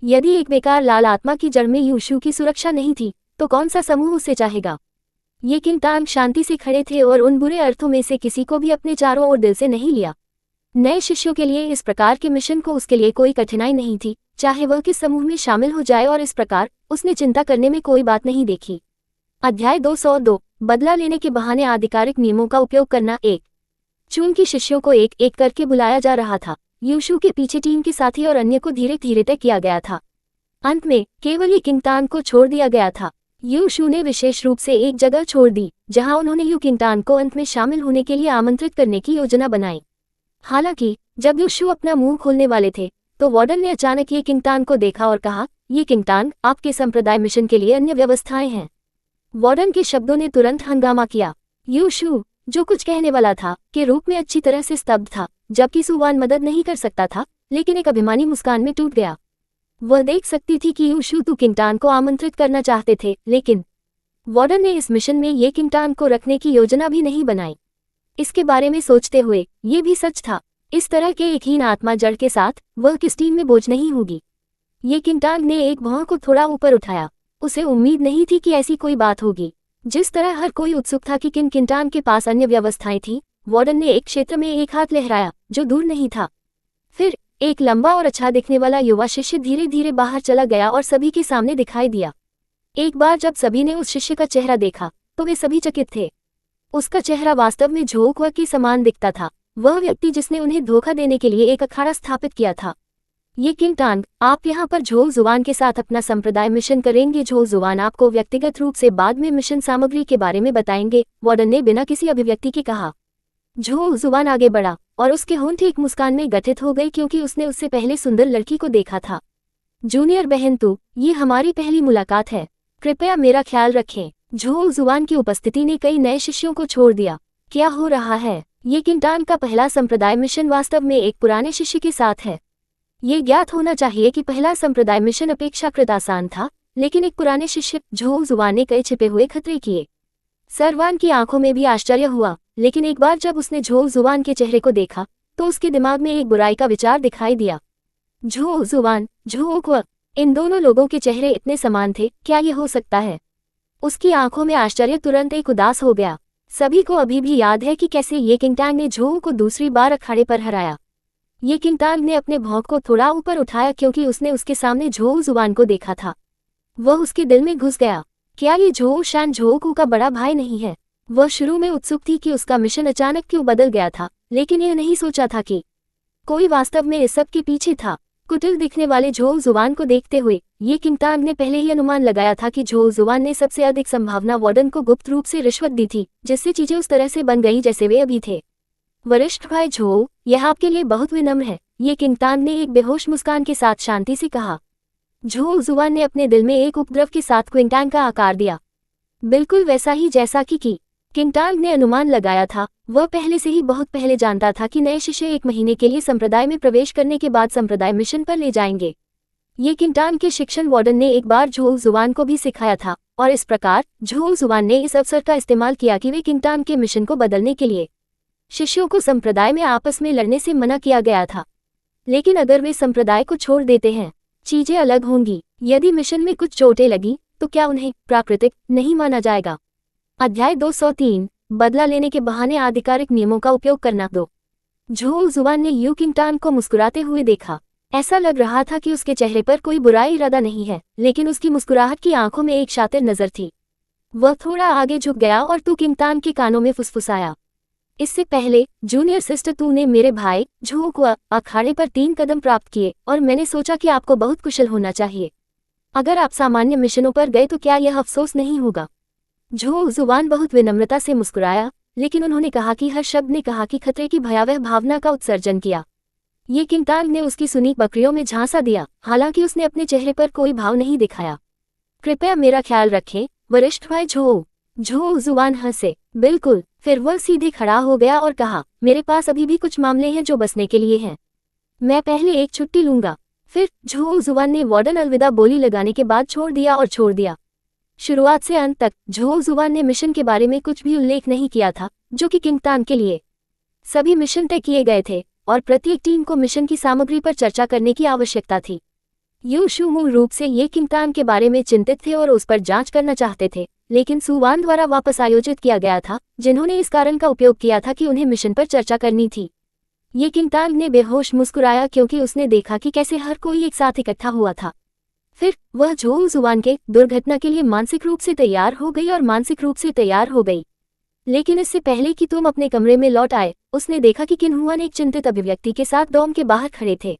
यदि एक बेकार लाल आत्मा की जड़ में यूशु की सुरक्षा नहीं थी तो कौन सा समूह उसे चाहेगा? ये किंगटांग शांति से खड़े थे और उन बुरे अर्थों में से किसी को भी अपने चारों ओर दिल से नहीं लिया। नए शिष्यों के लिए इस प्रकार के मिशन को उसके लिए कोई कठिनाई नहीं थी, चाहे वह किस समूह में शामिल हो जाए, और इस प्रकार उसने चिंता करने में कोई बात नहीं देखी। अध्याय 202 बदला लेने के बहाने आधिकारिक नियमों का उपयोग करना। एक चूंकि शिष्यों को एक एक करके बुलाया जा रहा था, यूशु के पीछे टीम के साथी और अन्य को धीरे धीरे तय किया गया था। अंत में केवल ये किंगटांग को छोड़ दिया गया था। यूशु ने विशेष रूप से एक जगह छोड़ दी जहां उन्होंने यू किंगटांग को अंत में शामिल होने के लिए आमंत्रित करने की योजना बनाई। हालांकि जब यूशु अपना मुंह खोलने वाले थे तो वार्डन ने अचानक ये किंगटांग को देखा और कहा, ये किंगटांग, आपके संप्रदाय मिशन के लिए अन्य व्यवस्थाएं हैं। वार्डन के शब्दों ने तुरंत हंगामा किया। यूशु, जो कुछ कहने वाला था, के रूप में अच्छी तरह से स्तब्ध था। जबकि सू वान मदद नहीं कर सकता था, लेकिन एक अभिमानी मुस्कान में टूट गया। वह देख सकती थी कि यूशु तू किंगटान को आमंत्रित करना चाहते थे, लेकिन वार्डन ने इस मिशन में ये किंगटान को रखने की योजना भी नहीं बनाई। इसके बारे में सोचते हुए ये भी सच था, इस तरह के एक हीन आत्मा जड़ के साथ वह किस टीम में बोझ नहीं होगी। ये किंगटान ने एक भौं को थोड़ा ऊपर उठाया। उसे उम्मीद नहीं थी कि ऐसी कोई बात होगी। जिस तरह हर कोई उत्सुक था कि किंगटान के पास अन्य व्यवस्थाएं थीं, वार्डन ने एक क्षेत्र में एक हाथ लहराया जो दूर नहीं था। फिर एक लंबा और अच्छा दिखने वाला युवा शिष्य धीरे धीरे बाहर चला गया और सभी के सामने दिखाई दिया। एक बार जब सभी ने उस शिष्य का चेहरा देखा तो वे सभी चकित थे। उसका चेहरा वास्तव में झोंकवा के समान दिखता था, वह व्यक्ति जिसने उन्हें धोखा देने के लिए एक अखाड़ा स्थापित किया था। ये किंगटान, आप यहाँ पर झोल जुबान के साथ अपना संप्रदाय मिशन करेंगे। झोल जुबान आपको व्यक्तिगत रूप से बाद में मिशन सामग्री के बारे में बताएंगे, वार्डन ने बिना किसी अभिव्यक्ति के कहा। झोल जुबान आगे बढ़ा और उसके होंठ एक मुस्कान में गठित हो गई क्योंकि उसने उससे पहले सुंदर लड़की को देखा था। जूनियर बहन तू, ये हमारी पहली मुलाकात है, कृपया मेरा ख्याल रखें। झोल जुबान की उपस्थिति ने कई नए शिष्यों को छोड़ दिया। क्या हो रहा है? ये किंगटान का पहला संप्रदाय मिशन वास्तव में एक पुराने शिष्य के साथ है। ये ज्ञात होना चाहिए कि पहला संप्रदाय मिशन अपेक्षाकृत आसान था, लेकिन एक पुराने शिष्य झोल जुबान ने कई छिपे हुए खतरे किए। सरवान की आंखों में भी आश्चर्य हुआ, लेकिन एक बार जब उसने झोल जुबान के चेहरे को देखा तो उसके दिमाग में एक बुराई का विचार दिखाई दिया। झोल जुबान, झोंकवा, इन दोनों लोगों के चेहरे इतने समान थे, क्या ये हो सकता है? उसकी आंखों में आश्चर्य तुरंत एक उदास हो गया। सभी को अभी भी याद है कि कैसे ये किंगटान ने झोल को दूसरी बार अखाड़े पर हराया। ये किंगटान ने अपने भौंक को थोड़ा ऊपर उठाया क्योंकि उसने उसके सामने झोल जुबान को देखा था। वह उसके दिल में घुस गया। क्या ये झोल शान झोंकू का बड़ा भाई नहीं है? वह शुरू में उत्सुक थी कि उसका मिशन अचानक क्यों बदल गया था, लेकिन यह नहीं सोचा था कि कोई वास्तव में इस सब के पीछे था। कुटिल दिखने वाले झोल जुबान को देखते हुए ये किंगटान ने पहले ही अनुमान लगाया था कि झोल जुबान ने सबसे अधिक संभावना वार्डन को गुप्त रूप से रिश्वत दी थी, जिससे चीजें उस तरह से बन गई जैसे वे अभी थे। वरिष्ठ भाई झोल, यह आपके लिए बहुत विनम्र है, ये किंगटान ने एक बेहोश मुस्कान के साथ शांति से कहा। झोल जुबान ने अपने दिल में एक उपद्रव के साथ किंगटान का आकार दिया, बिल्कुल वैसा ही जैसा कि किंगटान ने अनुमान लगाया था। वह पहले से ही बहुत पहले जानता था कि नए शिष्य 1 महीने के लिए संप्रदाय में प्रवेश करने के बाद संप्रदाय मिशन पर ले जाएंगे। ये किंगटान के शिक्षण वार्डन ने एक बार झोल जुबान को भी सिखाया था, और इस प्रकार झोल जुबान ने इस अवसर का इस्तेमाल किया कि वे किंगटान के मिशन को बदलने के लिए शिष्यों को संप्रदाय में आपस में लड़ने से मना किया गया था। लेकिन अगर वे संप्रदाय को छोड़ देते हैं, चीजें अलग होंगी। यदि मिशन में कुछ चोटें लगी तो क्या उन्हें प्राकृतिक नहीं माना जाएगा? अध्याय 203, बदला लेने के बहाने आधिकारिक नियमों का उपयोग करना 2। झोल जुबान ने यू किंगटान को मुस्कुराते हुए देखा। ऐसा लग रहा था कि उसके चेहरे पर कोई बुरा इरादा नहीं है, लेकिन उसकी मुस्कुराहट की आंखों में एक शातिर नजर थी। वह थोड़ा आगे झुक गया और तू किंगटान के कानों में फुसफुसाया। इससे पहले जूनियर सिस्टर, तूने मेरे भाई झोंकवा अखाड़े पर 3 कदम प्राप्त किए और मैंने सोचा कि आपको बहुत कुशल होना चाहिए। अगर आप सामान्य मिशनों पर गए तो क्या यह अफसोस नहीं होगा? झोल जुबान बहुत विनम्रता से मुस्कुराया, लेकिन उन्होंने कहा कि हर शब्द ने कहा कि खतरे की भयावह भावना का उत्सर्जन किया। ये किंगटान ने उसकी सुनी बकरियों में झांसा दिया, हालांकि उसने अपने चेहरे पर कोई भाव नहीं दिखाया। कृपया मेरा ख्याल रखें वरिष्ठ भाई झोल। झोल जुबान हंसे, बिल्कुल। फिर वह सीधे खड़ा हो गया और कहा, मेरे पास अभी भी कुछ मामले हैं जो बसने के लिए हैं। मैं पहले एक छुट्टी लूंगा। फिर झोल जुबान ने वार्डन अलविदा बोली लगाने के बाद छोड़ दिया। शुरुआत से अंत तक झोल जुबान ने मिशन के बारे में कुछ भी उल्लेख नहीं किया था, जो कि किंगटान के लिए सभी मिशन तय किए गए थे और प्रत्येक टीम को मिशन की सामग्री पर चर्चा करने की आवश्यकता थी। यूशु मूल रूप से ये किंगटान के बारे में चिंतित थे और उस पर जांच करना चाहते थे, लेकिन सुवान द्वारा वापस आयोजित किया गया था, जिन्होंने इस कारण का उपयोग किया था कि उन्हें मिशन पर चर्चा करनी थी। ये किंगटान ने बेहोश मुस्कुराया क्योंकि उसने देखा कि कैसे हर कोई एक साथ इकट्ठा हुआ था। फिर वह झोल जुबान के दुर्घटना के लिए मानसिक रूप से तैयार हो गई। लेकिन इससे पहले कि तुम अपने कमरे में लौट आए, उसने देखा कि किन्हुआन एक चिंतित अभिव्यक्ति के साथ डोम के बाहर खड़े थे।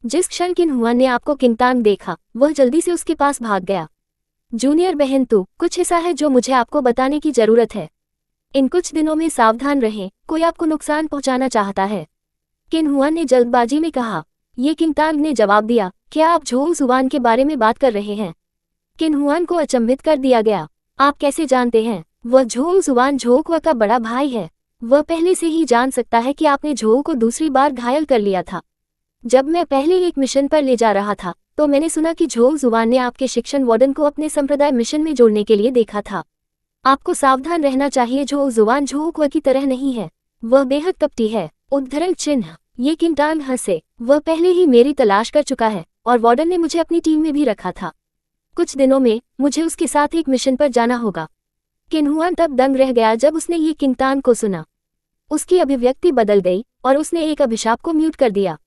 जिस क्षण किन्हुआन ने आपको किंगटान देखा, वह जल्दी से उसके पास भाग गया। जूनियर बहन, तू कुछ ऐसा है जो मुझे आपको बताने की जरूरत है। इन कुछ दिनों में सावधान रहें, कोई आपको नुकसान पहुंचाना चाहता है, किन्हुआन ने जल्दबाजी में कहा। ये किंगटान ने जवाब दिया, क्या आप झोल जुबान के बारे में बात कर रहे हैं? किन्हुआन को अचंभित कर दिया गया। आप कैसे जानते हैं? वह झोल जुबान झोंकवा का बड़ा भाई है। वह पहले से ही जान सकता है कि आपने झोल को दूसरी बार घायल कर लिया था। जब मैं पहले एक मिशन पर ले जा रहा था तो मैंने सुना कि झोल जुवान ने आपके शिक्षण वार्डन को अपने संप्रदाय मिशन में जोड़ने के लिए देखा था। आपको सावधान रहना चाहिए, झोल जुवान झोंकवा की तरह नहीं है, वह बेहद कपटी है। उद्धरण चिन्ह। ये किंटान हंसे। वह पहले ही मेरी तलाश कर चुका है और वार्डन ने मुझे अपनी टीम में भी रखा था। कुछ दिनों में मुझे उसके साथ एक मिशन पर जाना होगा। किन्हुआन तब दंग रह गया जब उसने ये किंटान को सुना। उसकी अभिव्यक्ति बदल गई और उसने एक अभिशाप को म्यूट कर दिया।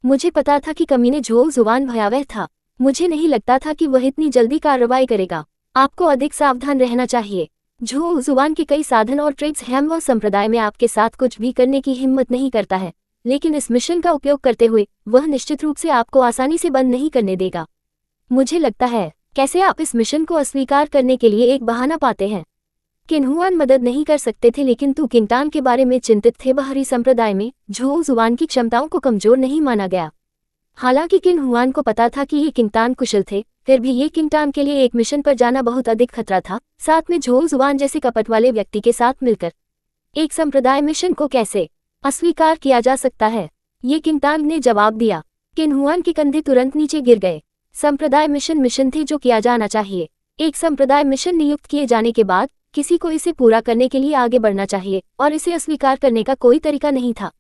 मुझे पता था कि कमीने झोल जुवान भयावह था। मुझे नहीं लगता था कि वह इतनी जल्दी कार्रवाई करेगा। आपको अधिक सावधान रहना चाहिए। झोल जुवान के कई साधन और ट्रिक्स हैं। वह संप्रदाय में आपके साथ कुछ भी करने की हिम्मत नहीं करता है, लेकिन इस मिशन का उपयोग करते हुए वह निश्चित रूप से आपको आसानी से बंद नहीं करने देगा। मुझे लगता है कैसे आप इस मिशन को अस्वीकार करने के लिए एक बहाना पाते हैं। किन्हुआन मदद नहीं कर सकते थे, लेकिन तू किंटान के बारे में चिंतित थे। बाहरी संप्रदाय में झोल जुवान की क्षमताओं को कमजोर नहीं माना गया। हालांकि किन्हुआन को पता था कि ये किंटान कुशल थे, फिर भी ये किंटान के लिए एक मिशन पर जाना बहुत अधिक खतरा था, साथ में झोल जुवान जैसे कपट वाले व्यक्ति के साथ मिलकर। एक संप्रदाय मिशन को कैसे अस्वीकार किया जा सकता है? ये किंटान ने जवाब दिया। किन्हुआन के कंधे तुरंत नीचे गिर गए। संप्रदाय मिशन थे जो किया जाना चाहिए। एक संप्रदाय मिशन नियुक्त किए जाने के बाद किसी को इसे पूरा करने के लिए आगे बढ़ना चाहिए और इसे अस्वीकार करने का कोई तरीका नहीं था।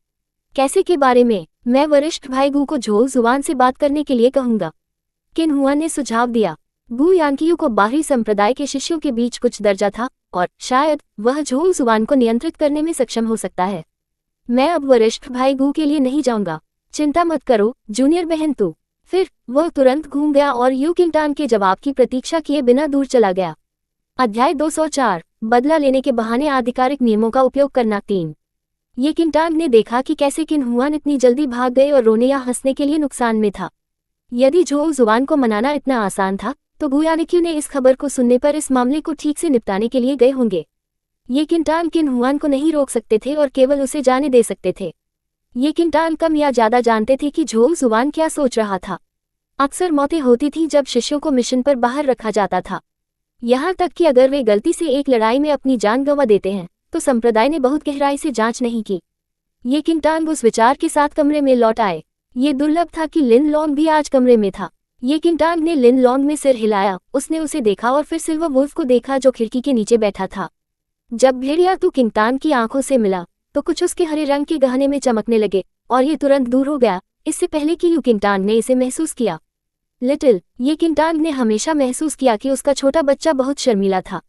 कैसे के बारे में मैं वरिष्ठ भाई गू को झोल जुवान से बात करने के लिए कहूंगा, किन्हुआन ने सुझाव दिया। गू यांकियू को बाहरी संप्रदाय के शिष्यों के बीच कुछ दर्जा था और शायद वह झोल जुवान को नियंत्रित करने में सक्षम हो सकता है। मैं अब वरिष्ठ भाई गू के लिए नहीं जाऊंगा। चिंता मत करो जूनियर बहन तू। फिर वह तुरंत घूम गया और यू किंटान के जवाब की प्रतीक्षा किए बिना दूर चला गया। अध्याय 204 बदला लेने के बहाने आधिकारिक नियमों का उपयोग करना 3। ये किंटान ने देखा कि कैसे किन्हुआन इतनी जल्दी भाग गए और रोने या हंसने के लिए नुकसान में था। यदि झोल जुवान को मनाना इतना आसान था तो गुयानिक्यू ने इस खबर को सुनने पर इस मामले को ठीक से निपटाने के लिए गए होंगे। ये किंटान किन्हुआन को नहीं रोक सकते थे और केवल उसे जाने दे सकते थे। ये किंटान कम या ज्यादा जानते थे कि झोल जुवान क्या सोच रहा था। अक्सर मौतें होती थीं जब शिष्यों को मिशन पर बाहर रखा जाता था। यहाँ तक कि अगर वे गलती से एक लड़ाई में अपनी जान गंवा देते हैं तो संप्रदाय ने बहुत गहराई से जांच नहीं की। ये किंटान उस विचार के साथ कमरे में लौट आए। ये दुर्लभ था कि लिन लॉन्ग भी आज कमरे में था। ये किंटान ने लिन लॉन्ग में सिर हिलाया। उसने उसे देखा और फिर सिल्वर वुल्फ को देखा जो खिड़की के नीचे बैठा था। जब भेड़िया तू किंटान की आंखों से मिला तो कुछ उसके हरे रंग के गहने में चमकने लगे और ये तुरंत दूर हो गया, इससे पहले कि यू किंटान ने इसे महसूस किया। लिटिल ये किंटान ने हमेशा महसूस किया कि उसका छोटा बच्चा बहुत शर्मीला था।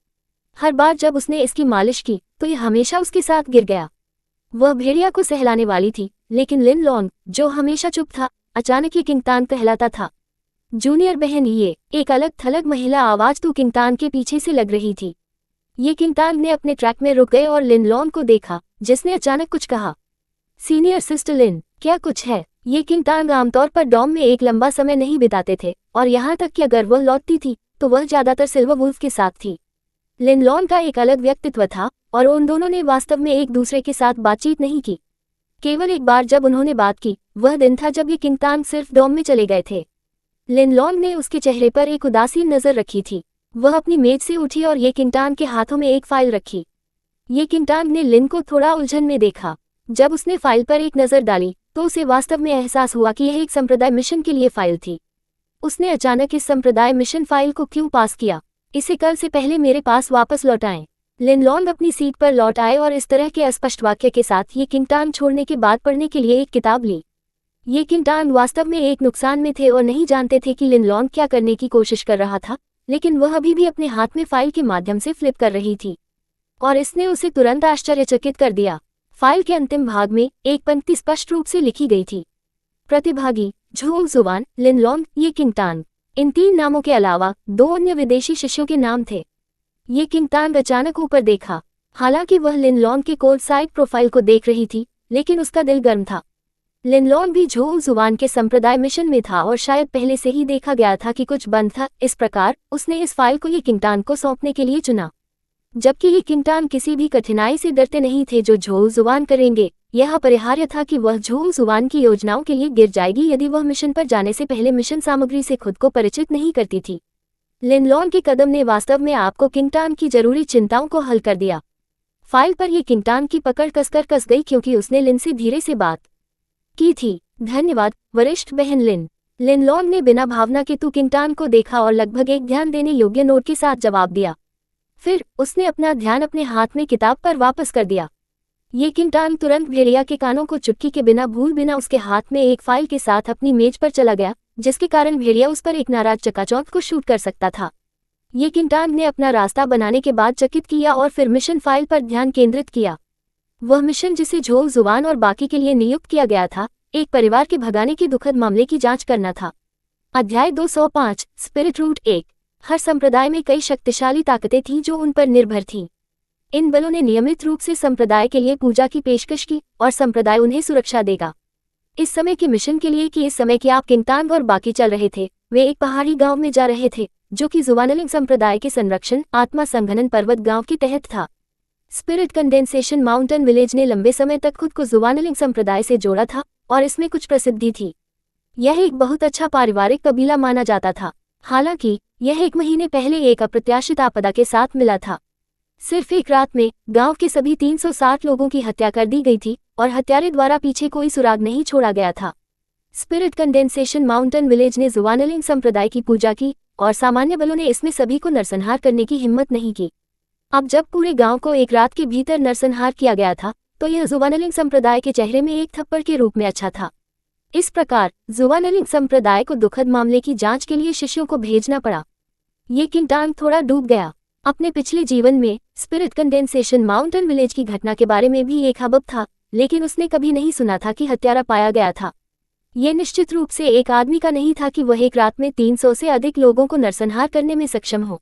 हर बार जब उसने इसकी मालिश की तो ये हमेशा उसके साथ गिर गया। वह भेड़िया को सहलाने वाली थी, लेकिन लिन लॉन्ग जो हमेशा चुप था, अचानक ये किंटान कहलाता था। जूनियर बहन, ये एक अलग थलग महिला आवाज तू किंटान के पीछे से लग रही थी। ये किंटान ने अपने ट्रैक में रुक गए और लिन लॉन्ग को देखा, जिसने अचानक कुछ कहा। सीनियर सिस्टर लिन, क्या कुछ है? ये किंटान आमतौर पर डॉम में एक लंबा समय नहीं बिताते थे और यहाँ तक कि अगर वह लौटती थी तो वह ज्यादातर सिल्वर वुल्फ के साथ थी। लिन लॉन्ग का एक अलग व्यक्तित्व था और उन दोनों ने वास्तव में एक दूसरे के साथ बातचीत नहीं की। केवल एक बार जब उन्होंने बात की, वह दिन था जब ये किंटान सिर्फ डॉम में चले गए थे। लिन लॉन्ग ने उसके चेहरे पर एक उदासीन नजर रखी थी। वह अपनी मेज से उठी और ये किंटान के हाथों में एक फाइल रखी। ये किंटान ने लिन को थोड़ा उलझन में देखा। जब उसने फाइल पर एक नजर डाली तो उसे वास्तव में एहसास हुआ कि यह एक संप्रदाय मिशन के लिए फाइल थी। उसने अचानक इस संप्रदाय मिशन फाइल को क्यों पास किया? इसे कल से पहले मेरे पास वापस लौटाएं। लिन लॉन्ग अपनी सीट पर लौट आए और इस तरह के अस्पष्ट वाक्य के साथ ये किंटान छोड़ने के बाद पढ़ने के लिए एक किताब ली। ये किंटान वास्तव में एक नुकसान में थे और नहीं जानते थे कि लिन लॉन्ग क्या करने की कोशिश कर रहा था, लेकिन वह अभी भी अपने हाथ में फाइल के माध्यम से फ्लिप कर रही थी और इसने उसे तुरंत आश्चर्यचकित कर दिया। फाइल के अंतिम भाग में एक पंक्ति स्पष्ट रूप से लिखी गई थी। प्रतिभागी झोल जुवान, लिन लॉन्ग, ये किंटान। इन 3 नामों के अलावा 2 अन्य विदेशी शिष्यों के नाम थे। ये किंटान अचानक ऊपर देखा। हालांकि वह लिन लॉन्ग के कोल्ड साइड प्रोफाइल को देख रही थी, लेकिन उसका दिल गर्म था। लिन लॉन्ग भी झोल जुवान के संप्रदाय मिशन में था और शायद पहले से ही देखा गया था कि कुछ बंद था। इस प्रकार उसने इस फाइल को ये किंटान को सौंपने के लिए चुना। जबकि ये किंटान किसी भी कठिनाई से डरते नहीं थे जो झोल जुवान करेंगे। यह अपरिहार्य था कि वह झोल जुवान की योजनाओं के लिए गिर जाएगी यदि वह मिशन पर जाने से पहले मिशन सामग्री से खुद को परिचित नहीं करती थी। लिन लॉन्ग के कदम ने वास्तव में आपको किंटान की जरूरी चिंताओं को हल कर दिया। फाइल पर यह किंटान की पकड़ कसकर कस गई क्योंकि उसने लिन से धीरे से बात की थी। धन्यवाद वरिष्ठ बहन लिन। लिन लॉन्ग ने बिना भावना के तू किंगटान को देखा और लगभग एक ध्यान देने योग्य नोट के साथ जवाब दिया। फिर उसने अपना ध्यान अपने हाथ में किताब पर वापस कर दिया। ये किंगटान तुरंत भेड़िया के कानों को चुटकी के बिना उसके हाथ में एक फाइल के साथ अपनी मेज पर चला गया, जिसके कारण भेड़िया उस पर एक नाराज चकाचौंध को शूट कर सकता था। ये किंगटान ने अपना रास्ता बनाने के बाद चकित किया और फिर मिशन फाइल पर ध्यान केंद्रित किया। वह मिशन जिसे झोल जुबान और बाकी के लिए नियुक्त किया गया था, एक परिवार के भगाने के दुखद मामले की जांच करना था। अध्याय 205 स्पिरिट रूट 1। हर संप्रदाय में कई शक्तिशाली ताकतें थीं जो उन पर निर्भर थीं। इन बलों ने नियमित रूप से संप्रदाय के लिए पूजा की पेशकश की और संप्रदाय उन्हें सुरक्षा देगा। इस समय के मिशन के लिए कि इस समय के आप किंगटान और बाकी चल रहे थे, वे एक पहाड़ी गांव में जा रहे थे जो कि जुवानलिंग संप्रदाय के संरक्षण आत्मा संघनन पर्वत गांव के तहत था। स्पिरिट कंडेंसेशन माउंटेन विलेज ने लंबे समय तक खुद को जुवानलिंग संप्रदाय से जोड़ा था और इसमें कुछ प्रसिद्धि थी। यह एक बहुत अच्छा पारिवारिक कबीला माना जाता था। हालांकि यह 1 महीने पहले एक अप्रत्याशित आपदा के साथ मिला था। सिर्फ एक रात में गांव के सभी 360 लोगों की हत्या कर दी गई थी और हत्यारे द्वारा पीछे कोई सुराग नहीं छोड़ा गया था। स्पिरिट कंडेंसेशन माउंटेन विलेज ने जुवानलिंग संप्रदाय की पूजा की और सामान्य बलों ने इसमें सभी को नरसंहार करने की हिम्मत नहीं की। अब जब पूरे गांव को एक रात के भीतर नरसंहार किया गया था, तो यह जुवानलिंग संप्रदाय के चेहरे में एक थप्पड़ के रूप में अच्छा था। इस प्रकार जुवानलिंग संप्रदाय को दुखद मामले की जांच के लिए शिष्यों को भेजना पड़ा। ये किंगटान थोड़ा डूब गया। अपने पिछले जीवन में स्पिरिट कंडेंसेशन माउंटेन विलेज की घटना के बारे में भी एक हबब था, लेकिन उसने कभी नहीं सुना था कि हत्यारा पाया गया था। ये निश्चित रूप से एक आदमी का नहीं था कि वह एक रात में 300 से अधिक लोगों को नरसंहार करने में सक्षम हो।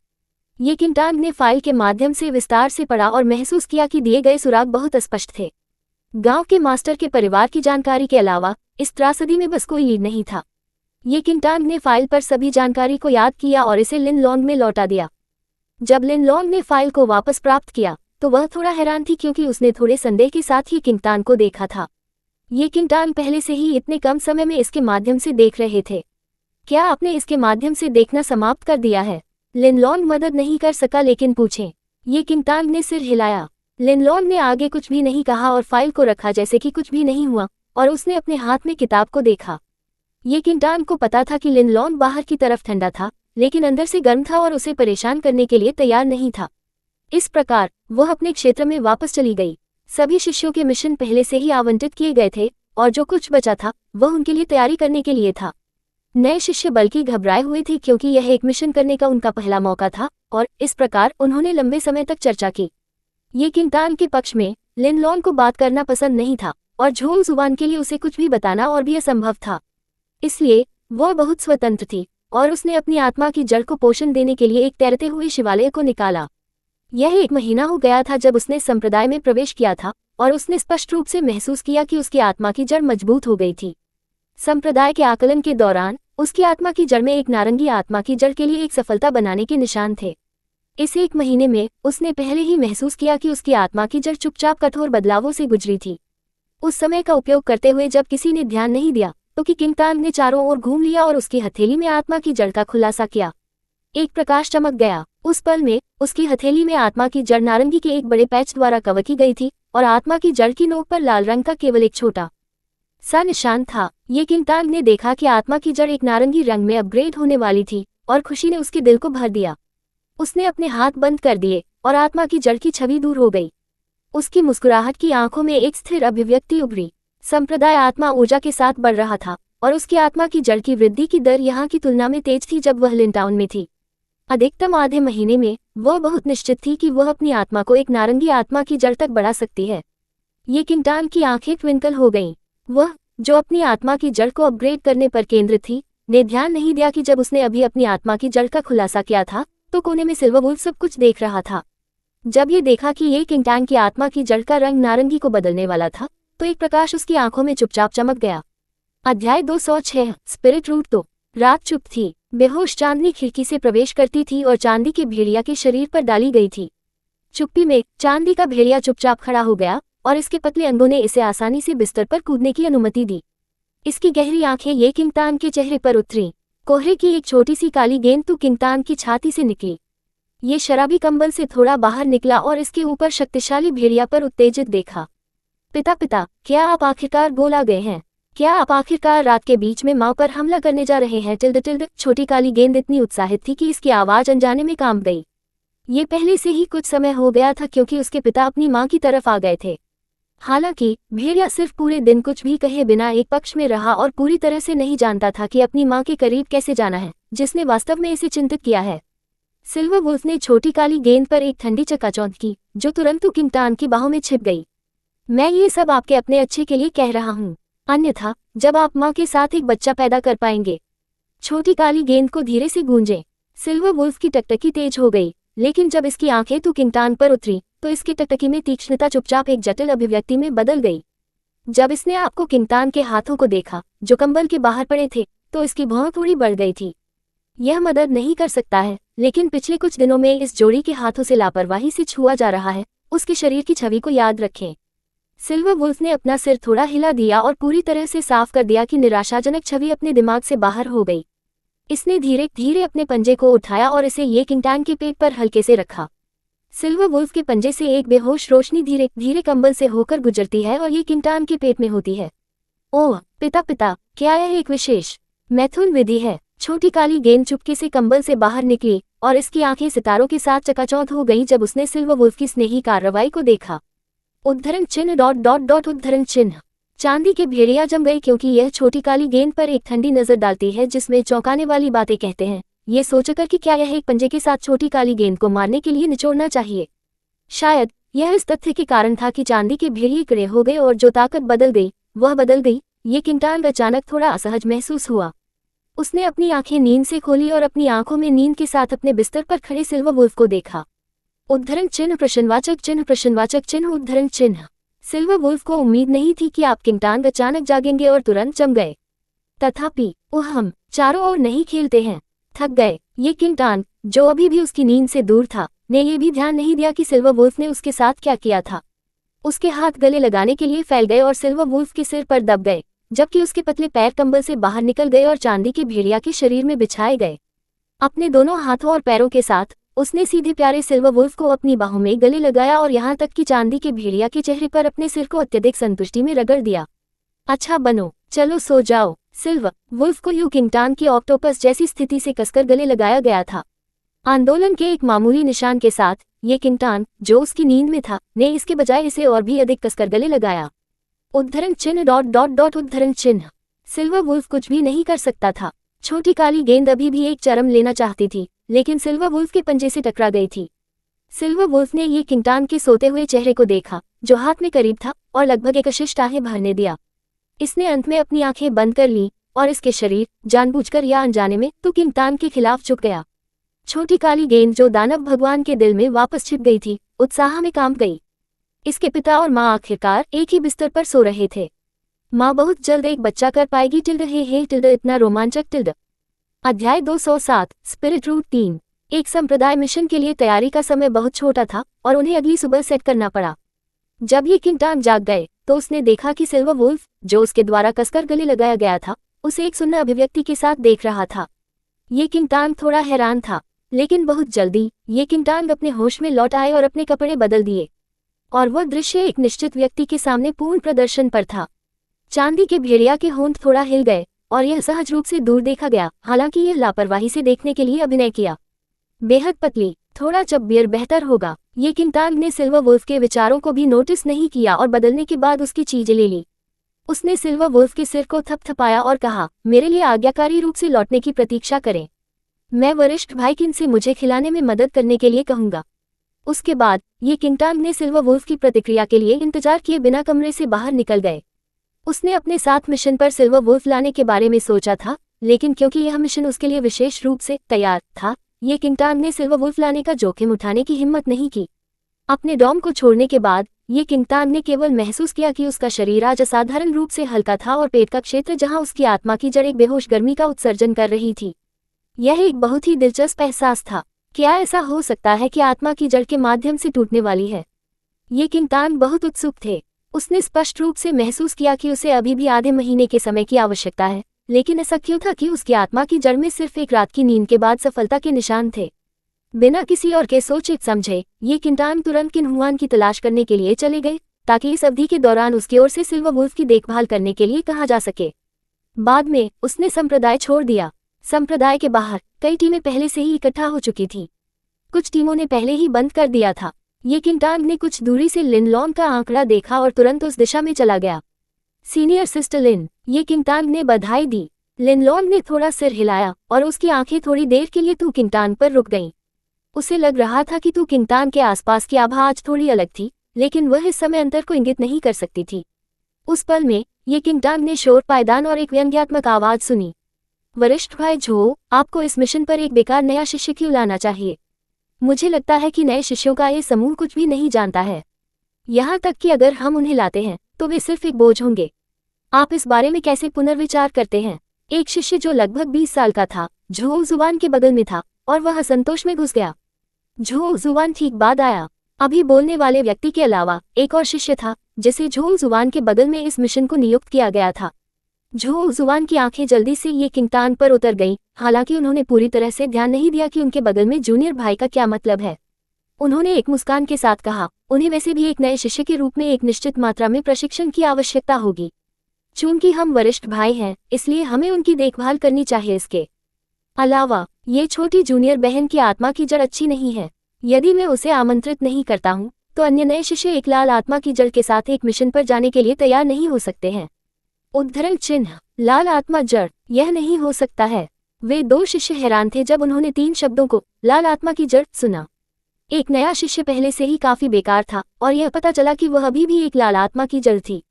ये किंगटान ने फाइल के माध्यम से विस्तार से पढ़ा और महसूस किया कि दिए गए सुराग बहुत स्पष्ट थे। गांव के मास्टर के परिवार की जानकारी के अलावा इस त्रासदी में बस कोई लीड नहीं था। ये किंगटान ने फाइल पर सभी जानकारी को याद किया और इसे लिन लॉन्ग में लौटा दिया। जब लिन लॉन्ग ने फाइल को वापस प्राप्त किया तो वह थोड़ा हैरान थी, क्योंकि उसने थोड़े संदेह के साथ ही किंगटान को देखा था। ये किंगटान पहले से ही इतने कम समय में इसके माध्यम से देख रहे थे। क्या आपने इसके माध्यम से देखना समाप्त कर दिया है? लिन लॉन्ग मदद नहीं कर सका, लेकिन पूछे। ये किंगटान ने सिर हिलाया। लिन लॉन्ग ने आगे कुछ भी नहीं कहा और फाइल को रखा जैसे कि कुछ भी नहीं हुआ, और उसने अपने हाथ में किताब को देखा। ये किंगटान को पता था कि लिन लॉन्ग बाहर की तरफ ठंडा था, लेकिन अंदर से गर्म था और उसे परेशान करने के लिए तैयार नहीं था। इस प्रकार वह अपने क्षेत्र में वापस चली गई। सभी शिष्यों के मिशन पहले से ही आवंटित किए गए थे और जो कुछ बचा था वह उनके लिए तैयारी करने के लिए था। नए शिष्य बल्कि घबराए हुए थे, क्योंकि यह एक मिशन करने का उनका पहला मौका था, और इस प्रकार उन्होंने लंबे समय तक चर्चा की। ये किंगटान के पक्ष में लिन लॉन्ग को बात करना पसंद नहीं था और झोल जुबान के लिए उसे कुछ भी बताना और भी असंभव था। इसलिए वह बहुत स्वतंत्र थी और उसने अपनी आत्मा की जड़ को पोषण देने के लिए एक तैरते हुए शिवालय को निकाला। यह 1 महीना हो गया था जब उसने संप्रदाय में प्रवेश किया था और उसने स्पष्ट रूप से महसूस किया कि उसकी आत्मा की जड़ मजबूत हो गई थी। संप्रदाय के आकलन के दौरान उसकी आत्मा की जड़ में एक नारंगी आत्मा की जड़ के लिए एक सफलता बनाने के निशान थे। इस 1 महीने में उसने पहले ही महसूस किया कि उसकी आत्मा की जड़ चुपचाप कठोर बदलावों से गुजरी थी। उस समय का उपयोग करते हुए जब किसी ने ध्यान नहीं दिया तो कि किंगटान ने चारों ओर घूम लिया और उसकी हथेली में आत्मा की जड़ का खुलासा किया। एक प्रकाश चमक गया। उस पल में उसकी हथेली में आत्मा की जड़ नारंगी के एक बड़े पैच द्वारा कवर की गई थी और आत्मा की जड़ की नोक पर लाल रंग का केवल एक छोटा सा निशान था। ये किंगटान ने देखा कि आत्मा की जड़ एक नारंगी रंग में अपग्रेड होने वाली थी और खुशी ने उसके दिल को भर दिया। उसने अपने हाथ बंद कर दिए और आत्मा की जड़ की छवि दूर हो गई। उसकी मुस्कुराहट की आंखों में एक स्थिर अभिव्यक्ति उभरी। संप्रदाय आत्मा ऊर्जा के साथ बढ़ रहा था और उसकी आत्मा की जड़ की वृद्धि की दर यहाँ की तुलना में तेज थी जब वह लिनटाउन में थी। अधिकतम आधे महीने में वह बहुत निश्चित थी कि वह अपनी आत्मा को एक नारंगी आत्मा की जड़ तक बढ़ा सकती है। ये किंगटान की आंखें ट्विंकल हो गईं। वह, जो अपनी आत्मा की जड़ को अपग्रेड करने पर केंद्रित थी, ने ध्यान नहीं दिया कि जब उसने अभी अपनी आत्मा की जड़ का खुलासा किया था तो कोने में सिल्वरवुल्फ सब कुछ देख रहा था। जब ये देखा कि ये किंगटान की आत्मा की जड़ का रंग नारंगी को बदलने वाला था तो एक प्रकाश उसकी आंखों में चुपचाप चमक गया। अध्याय 206 स्पिरिट रूट 2। रात चुप थी। बेहोश चांदनी खिड़की से प्रवेश करती थी और चांदी के भेड़िया के शरीर पर डाली गई थी। चुप्पी में चांदी का भेड़िया चुपचाप खड़ा हो गया और इसके पतले अंगों ने इसे आसानी से बिस्तर पर कूदने की अनुमति दी। इसकी गहरी आंखें ये किंगटान के चेहरे पर उतरीं। कोहरे की एक छोटी सी काली गेंद तो किंगटान की छाती से निकली। ये शराबी कंबल से थोड़ा बाहर निकला और इसके ऊपर शक्तिशाली भेड़िया पर उत्तेजित देखा। पिता पिता, क्या आप आखिरकार बोल आ गए हैं? क्या आप आखिरकार रात के बीच में माँ पर हमला करने जा रहे हैं? Tilde tilde. छोटी काली गेंद इतनी उत्साहित थी कि इसकी आवाज अनजाने में कांप गई। ये पहले से ही कुछ समय हो गया था क्योंकि उसके पिता अपनी माँ की तरफ आ गए थे। हालांकि भेड़िया सिर्फ पूरे दिन कुछ भी कहे बिना एक पक्ष में रहा और पूरी तरह से नहीं जानता था कि अपनी माँ के करीब कैसे जाना है, जिसने वास्तव में इसे चिंतित किया है। सिल्वर वुल्फ ने छोटी काली गेंद पर एक ठंडी चकाचौंध की, जो तुरंत किंगटान की बाहों में छिप गई। मैं ये सब आपके अपने अच्छे के लिए कह रहा हूँ, अन्यथा जब आप माँ के साथ एक बच्चा पैदा कर पाएंगे। छोटी काली गेंद को धीरे से गूंजे। सिल्वर वुल्फ की टकटकी तेज हो गई, लेकिन जब इसकी आंखें किंगटान पर उतरी तो इसकी टकटकी में तीक्ष्णता चुपचाप एक जटिल अभिव्यक्ति में बदल गई। जब इसने आपको किंगटान के हाथों को देखा जो कंबल के बाहर पड़े थे, तो इसकी भौं थोड़ी बढ़ गई थी। यह मदद नहीं कर सकता है, लेकिन पिछले कुछ दिनों में इस जोड़ी के हाथों से लापरवाही से छुआ जा रहा है। उसके शरीर की छवि को याद रखें। सिल्वर वुल्फ ने अपना सिर थोड़ा हिला दिया और पूरी तरह से साफ कर दिया कि निराशाजनक छवि अपने दिमाग से बाहर हो गई। इसने धीरे धीरे अपने पंजे को उठाया और इसे ये किंगटान के पेट पर हल्के से रखा। सिल्वर वुल्फ के पंजे से एक बेहोश रोशनी धीरे धीरे कंबल से होकर गुजरती है और ये किंगटान के पेट में होती है। ओह पिता, क्या यह एक विशेष मैथुन विधि है? छोटी काली गेंद चुपके से कंबल से बाहर निकली और इसकी आंखें सितारों के साथ चकाचौंध हो गईं जब उसने सिल्वर वुल्फ की स्नेही कार्रवाई को देखा। उद्धरण चिन्ह ... उद्धरण चिन्ह। चांदी के भेड़िया जम गए क्योंकि यह छोटी काली गेंद पर एक ठंडी नजर डालती है जिसमें चौंकाने वाली बातें कहते हैं, ये सोचकर कि क्या यह एक पंजे के साथ छोटी काली गेंद को मारने के लिए निचोड़ना चाहिए। शायद यह इस तथ्य के कारण था कि चांदी के भेड़िए खड़े हो गए और जो ताकत बदल गई वह बदल गई। ये किंगटान अचानक थोड़ा असहज महसूस हुआ। उसने अपनी आंखें नींद से खोली और अपनी आंखों में नींद के साथ अपने बिस्तर पर खड़े सिल्वर वुल्फ को देखा। उद्धरण चिन्ह प्रश्नवाचक चिन्ह उद्धरण चिन्ह। सिल्वर वुल्फ को उम्मीद नहीं थी कि आप किंगटान अचानक जागेंगे और तुरंत जम गए। तथापि हम चारों ओर नहीं खेलते हैं, थक गए। ये किंगटान, जो अभी भी उसकी नींद से दूर था, ने ये भी ध्यान नहीं दिया कि सिल्वर वुल्फ ने उसके साथ क्या किया था। उसके हाथ गले लगाने के लिए फैल गए और सिल्वर वुल्फ के सिर पर दब गए, जबकि उसके पतले पैर कंबल से बाहर निकल गए और चांदी के भेड़िया के शरीर में बिछाए गए। अपने दोनों हाथों और पैरों के साथ उसने सीधे प्यारे सिल्वर वुल्फ को अपनी बाहों में गले लगाया और यहाँ तक कि चांदी के भेड़िया के चेहरे पर अपने सिर को अत्यधिक संतुष्टि में रगड़ दिया। अच्छा बनो, चलो सो जाओ। सिल्वर वुल्फ को किंगटान की ऑक्टोपस जैसी स्थिति से कसकर गले लगाया गया था। आंदोलन के एक मामूली निशान के साथ ये किंगटान, जो उसकी नींद में था, ने इसके बजाय इसे और भी अधिक कसकर गले लगाया। उद्धरण चिन्ह ... उद्धरण चिन्ह। सिल्वर वुल्फ कुछ भी नहीं कर सकता था। छोटी काली गेंद अभी भी एक चरम लेना चाहती थी, लेकिन सिल्वर वुल्फ के पंजे से टकरा गई थी। सिल्वर वुल्फ ने ये किंगटान के सोते हुए चेहरे को देखा, जो हाथ में करीब था, और लगभग एक अशिष्ट आहें भरने दिया। इसने अंत में अपनी आंखें बंद कर ली और इसके शरीर, जानबूझकर या अनजाने में, किंगटान के खिलाफ झुक गया। छोटी काली गेंद, जो दानव भगवान के दिल में वापस छिप गई थी, उत्साह में कांप गई। इसके पिता और माँ आखिरकार एक ही बिस्तर पर सो रहे थे। माँ बहुत जल्द एक बच्चा कर पाएगी इतना रोमांचक अध्याय 207 स्पिरिट रूट 3। एक संप्रदाय मिशन के लिए तैयारी का समय बहुत छोटा था और उन्हें अगली सुबह सेट करना पड़ा। जब ये किंगटान जाग गए तो उसने देखा कि सिल्वर वुल्फ, जो उसके द्वारा कसकर गले लगाया गया था, उसे एक सुन्न अभिव्यक्ति के साथ देख रहा था। ये किंगटान थोड़ा हैरान था, लेकिन बहुत जल्दी ये किंगटान अपने होश में लौट आए और अपने कपड़े बदल दिए, और वह दृश्य एक निश्चित व्यक्ति के सामने पूर्ण प्रदर्शन पर था। चांदी के भेड़िया के होंठ थोड़ा हिल गए और यह सहज रूप से दूर देखा गया, हालांकि यह लापरवाही से देखने के लिए अभिनय किया। बेहद पतली, थोड़ा चब्बियर बेहतर होगा। ये किंगटान ने सिल्वर वुल्फ के विचारों को भी नोटिस नहीं किया और बदलने के बाद उसकी चीजें ले ली। उसने सिल्वर वुल्फ के सिर को थपथपाया और कहा, मेरे लिए आज्ञाकारी रूप से लौटने की प्रतीक्षा करें। मैं वरिष्ठ भाईकिन से मुझे खिलाने में मदद करने के लिए कहूंगा। उसके बाद ये किंगटान ने सिल्वर वुल्फ की प्रतिक्रिया के लिए इंतजार किए बिना कमरे से बाहर निकल गए। उसने अपने साथ मिशन पर सिल्वर वुल्फ लाने के बारे में सोचा था, लेकिन क्योंकि यह मिशन उसके लिए विशेष रूप से तैयार था, ये किंगटान ने सिल्वर वुल्फ लाने का जोखिम उठाने की हिम्मत नहीं की। अपने डॉम को छोड़ने के बाद ये किंगटान ने केवल महसूस किया कि उसका शरीर आज असाधारण रूप से हल्का था और पेट का क्षेत्र, जहां उसकी आत्मा की जड़ एक बेहोश गर्मी का उत्सर्जन कर रही थी। यह एक बहुत ही दिलचस्प एहसास था। क्या ऐसा हो सकता है कि आत्मा की जड़ के माध्यम से टूटने वाली है? ये किंगटान बहुत उत्सुक थे। उसने स्पष्ट रूप से महसूस किया कि उसे अभी भी आधे महीने के समय की आवश्यकता है, लेकिन ऐसा क्यों था कि उसकी आत्मा की जड़ में सिर्फ एक रात की नींद के बाद सफलता के निशान थे? बिना किसी और के सोचे समझे ये किंगटान तुरंत किन्हुआन की तलाश करने के लिए चले गए, ताकि इस अवधि के दौरान उसकी ओर से सिल्वर वुल्फ की देखभाल करने के लिए कहा जा सके। बाद में उसने संप्रदाय छोड़ दिया। संप्रदाय के बाहर कई टीमें पहले से ही इकट्ठा हो चुकी थीं। कुछ टीमों ने पहले ही बंद कर दिया था। ये किंगटांग ने कुछ दूरी से लिनलॉन्ग का आंकड़ा देखा और तुरंत उस दिशा में चला गया। सीनियर सिस्टर लिन, ये किंगटांग ने बधाई दी। लिनलॉन्ग ने थोड़ा सिर हिलाया और उसकी आंखें थोड़ी देर के लिए तू किंगटांग पर रुक गईं। उसे लग रहा था कि तू किंगटांग के आसपास की आभा आज थोड़ी अलग थी, लेकिन वह इस समय अंतर को इंगित नहीं कर सकती थी। उस पल में ये किंगटांग ने शोर पायदान और एक व्यंग्यात्मक आवाज सुनी। वरिष्ठ भाई झो, आपको इस मिशन पर एक बेकार नया शिष्य क्यों लाना चाहिए? मुझे लगता है कि नए शिष्यों का ये समूह कुछ भी नहीं जानता है। यहाँ तक कि अगर हम उन्हें लाते हैं तो वे सिर्फ एक बोझ होंगे। आप इस बारे में कैसे पुनर्विचार करते हैं? एक शिष्य जो लगभग 20 साल का था, झो जुबान के बगल में था और वह असंतोष में घुस गया। झो जुबान ठीक बाद आया। अभी बोलने वाले व्यक्ति के अलावा एक और शिष्य था जिसे झो जुबान के बगल में इस मिशन को नियुक्त किया गया था। झो जुबान की आंखें जल्दी से ये किंगटांग पर उतर गईं, हालांकि उन्होंने पूरी तरह से ध्यान नहीं दिया कि उनके बगल में जूनियर भाई का क्या मतलब है। उन्होंने एक मुस्कान के साथ कहा, उन्हें वैसे भी एक नए शिष्य के रूप में एक निश्चित मात्रा में प्रशिक्षण की आवश्यकता होगी। चूंकि हम वरिष्ठ भाई हैं, इसलिए हमें उनकी देखभाल करनी चाहिए। इसके अलावा ये छोटी जूनियर बहन की आत्मा की जड़ अच्छी नहीं है। यदि मैं उसे आमंत्रित नहीं करता हूँ तो अन्य नए शिष्य एक लाल आत्मा की जड़ के साथ एक मिशन पर जाने के लिए तैयार नहीं हो सकते हैं। उद्धरण चिन्ह लाल आत्मा जड़, यह नहीं हो सकता है। वे 2 शिष्य हैरान थे जब उन्होंने 3 शब्दों को लाल आत्मा की जड़ सुना। एक नया शिष्य पहले से ही काफी बेकार था और यह पता चला कि वह अभी भी एक लाल आत्मा की जड़ थी।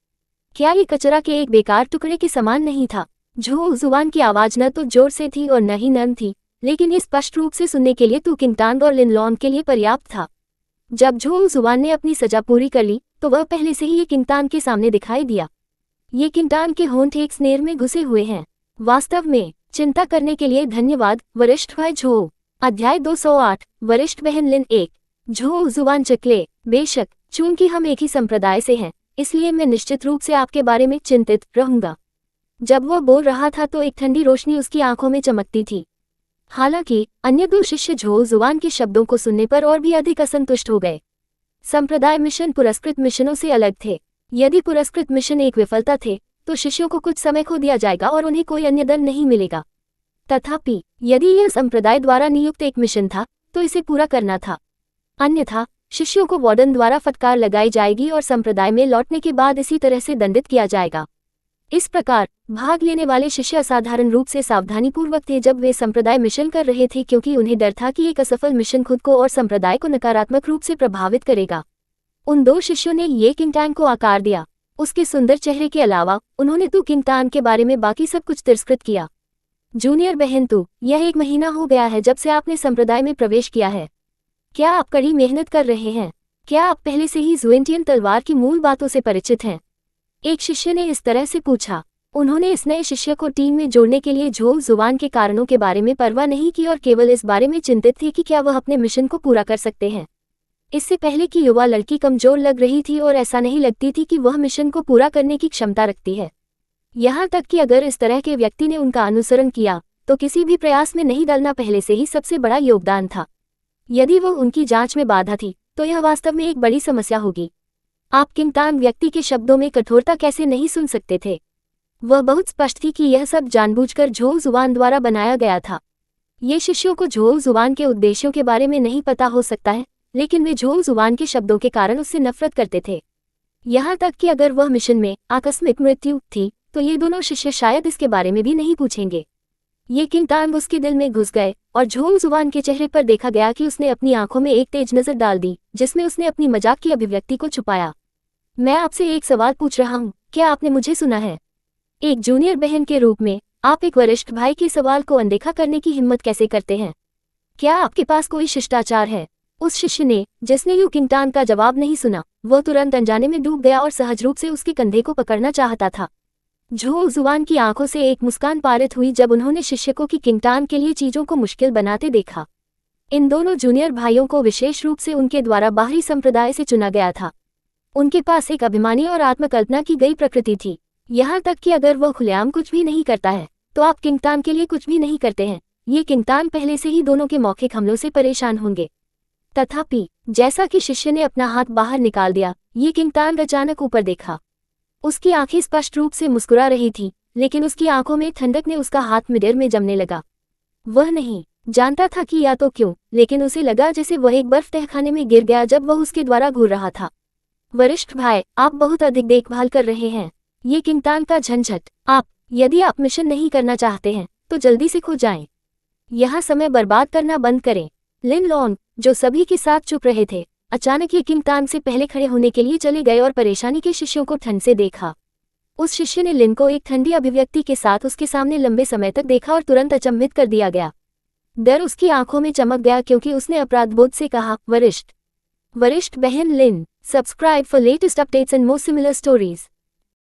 क्या ये कचरा के एक बेकार टुकड़े के समान नहीं था? झो जुबान की आवाज न तो जोर से थी और न ही नर्म थी, लेकिन ये स्पष्ट रूप से सुनने के लिए तू किंगटांग और लिनलॉन्ग के लिए पर्याप्त था। जब झो जुबान ने अपनी सजा पूरी कर ली तो वह पहले से ही ये किंगटांग के सामने दिखाई दिया। ये किंगटांग के होंठ एक स्नेर में घुसे हुए हैं। वास्तव में चिंता करने के लिए धन्यवाद वरिष्ठ भाई झो। अध्याय 208 वरिष्ठ बहन लिन 1। झो जुबान चकले, बेशक चूंकि हम एक ही संप्रदाय से हैं, इसलिए मैं निश्चित रूप से आपके बारे में चिंतित रहूंगा। जब वह बोल रहा था तो एक ठंडी रोशनी उसकी आंखों में चमकती थी। हालांकि अन्य 2 शिष्य झो जुबान के शब्दों को सुनने पर और भी अधिक असंतुष्ट हो गए। संप्रदाय मिशन पुरस्कृत मिशनों से अलग थे। यदि पुरस्कृत मिशन एक विफलता थे तो शिष्यों को कुछ समय खो दिया जाएगा और उन्हें कोई अन्य दंड नहीं मिलेगा। तथापि यदि यह संप्रदाय द्वारा नियुक्त एक मिशन था तो इसे पूरा करना था, अन्यथा शिष्यों को वार्डन द्वारा फटकार लगाई जाएगी और संप्रदाय में लौटने के बाद इसी तरह से दंडित किया जाएगा। इस प्रकार भाग लेने वाले शिष्य असाधारण रूप से सावधानीपूर्वक थे जब वे संप्रदाय मिशन कर रहे थे, क्योंकि उन्हें डर था कि एक असफल मिशन खुद को और संप्रदाय को नकारात्मक रूप से प्रभावित करेगा। उन 2 शिष्यों ने ये किंगटांग को आकार दिया। उसके सुंदर चेहरे के अलावा उन्होंने तू किंगटांग के बारे में बाकी सब कुछ तिरस्कृत किया। जूनियर बहन तू, यह 1 महीना हो गया है जब से आपने संप्रदाय में प्रवेश किया है। क्या आप कड़ी मेहनत कर रहे हैं? क्या आप पहले से ही जुएंटियन तलवार की मूल बातों से परिचित हैं? एक शिष्य ने इस तरह से पूछा। उन्होंने इस नए शिष्य को टीम में जोड़ने के लिए झो जुबान के कारणों के बारे में परवाह नहीं की और केवल इस बारे में चिंतित थे कि क्या वह अपने मिशन को पूरा कर सकते हैं। इससे पहले कि युवा लड़की कमजोर लग रही थी और ऐसा नहीं लगती थी कि वह मिशन को पूरा करने की क्षमता रखती है। यहाँ तक कि अगर इस तरह के व्यक्ति ने उनका अनुसरण किया तो किसी भी प्रयास में नहीं डरना पहले से ही सबसे बड़ा योगदान था। यदि वह उनकी जांच में बाधा थी तो यह वास्तव में एक बड़ी समस्या होगी। आप किंगटांग व्यक्ति के शब्दों में कठोरता कैसे नहीं सुन सकते थे? वह बहुत स्पष्ट थी कि यह सब जानबूझकर झो जुबान द्वारा बनाया गया था। ये शिष्यों को झो जुबान के उद्देश्यों के बारे में नहीं पता हो सकता है, लेकिन वे झो जुबान के शब्दों के कारण उससे नफरत करते थे। यहाँ तक कि अगर वह मिशन में आकस्मिक मृत्यु थी तो ये दोनों शिष्य शायद इसके बारे में भी नहीं पूछेंगे। ये किंगटांग उसके दिल में घुस गए और झो जुबान के चेहरे पर देखा गया कि उसने अपनी आंखों में एक तेज नजर डाल दी जिसमें उसने अपनी मजाक की अभिव्यक्ति को छुपाया। मैं आपसे एक सवाल पूछ रहा हूँ, क्या आपने मुझे सुना है? एक जूनियर बहन के रूप में आप एक वरिष्ठ भाई के सवाल को अनदेखा करने की हिम्मत कैसे करते हैं? क्या आपके पास कोई शिष्टाचार है? उस शिष्य ने, जिसने यू किंगटांग का जवाब नहीं सुना, वह तुरंत अनजाने में डूब गया और सहज रूप से उसके कंधे को पकड़ना चाहता था। झो जुबान की आंखों से एक मुस्कान पारित हुई जब उन्होंने शिक्षकों की किंगटांग के लिए चीजों को मुश्किल बनाते देखा। इन दोनों जूनियर भाइयों को विशेष रूप से उनके द्वारा बाहरी संप्रदाय से चुना गया था। उनके पास एक अभिमानी और आत्मकल्पना की गई प्रकृति थी। यहाँ तक कि अगर वह खुलेआम कुछ भी नहीं करता है तो आप किंगटांग के लिए कुछ भी नहीं करते हैं। ये किंगटांग पहले से ही दोनों के मौखिक हमलों से परेशान होंगे। तथापि जैसा कि शिष्य ने अपना हाथ बाहर निकाल दिया, ये किंगतान अचानक ऊपर देखा। उसकी आंखें स्पष्ट रूप से मुस्कुरा रही थीं, लेकिन उसकी आंखों में ठंडक ने उसका हाथ मिडर में जमने लगा। वह नहीं जानता था कि या तो क्यों, लेकिन उसे लगा जैसे वह एक बर्फ तहखाने में गिर गया जब वह उसके द्वारा घूर रहा था। वरिष्ठ भाई, आप बहुत अधिक देखभाल कर रहे हैं। ये किंगतान का झंझट। यदि आप मिशन नहीं करना चाहते हैं तो जल्दी से खो जाएं। यहाँ समय बर्बाद करना बंद करें। लिन लॉन्ग, जो सभी के साथ चुप रहे थे, अचानक ये किंगतान से पहले खड़े होने के लिए चले गए और परेशानी के शिष्यों को ठंड से देखा। उस शिष्य ने लिन को एक ठंडी अभिव्यक्ति के साथ उसके सामने लंबे समय तक देखा और तुरंत अचंभित कर दिया गया। डर उसकी आंखों में चमक गया क्योंकि उसने अपराधबोध से कहा, वरिष्ठ बहन Lin, subscribe for latest updates and more similar stories.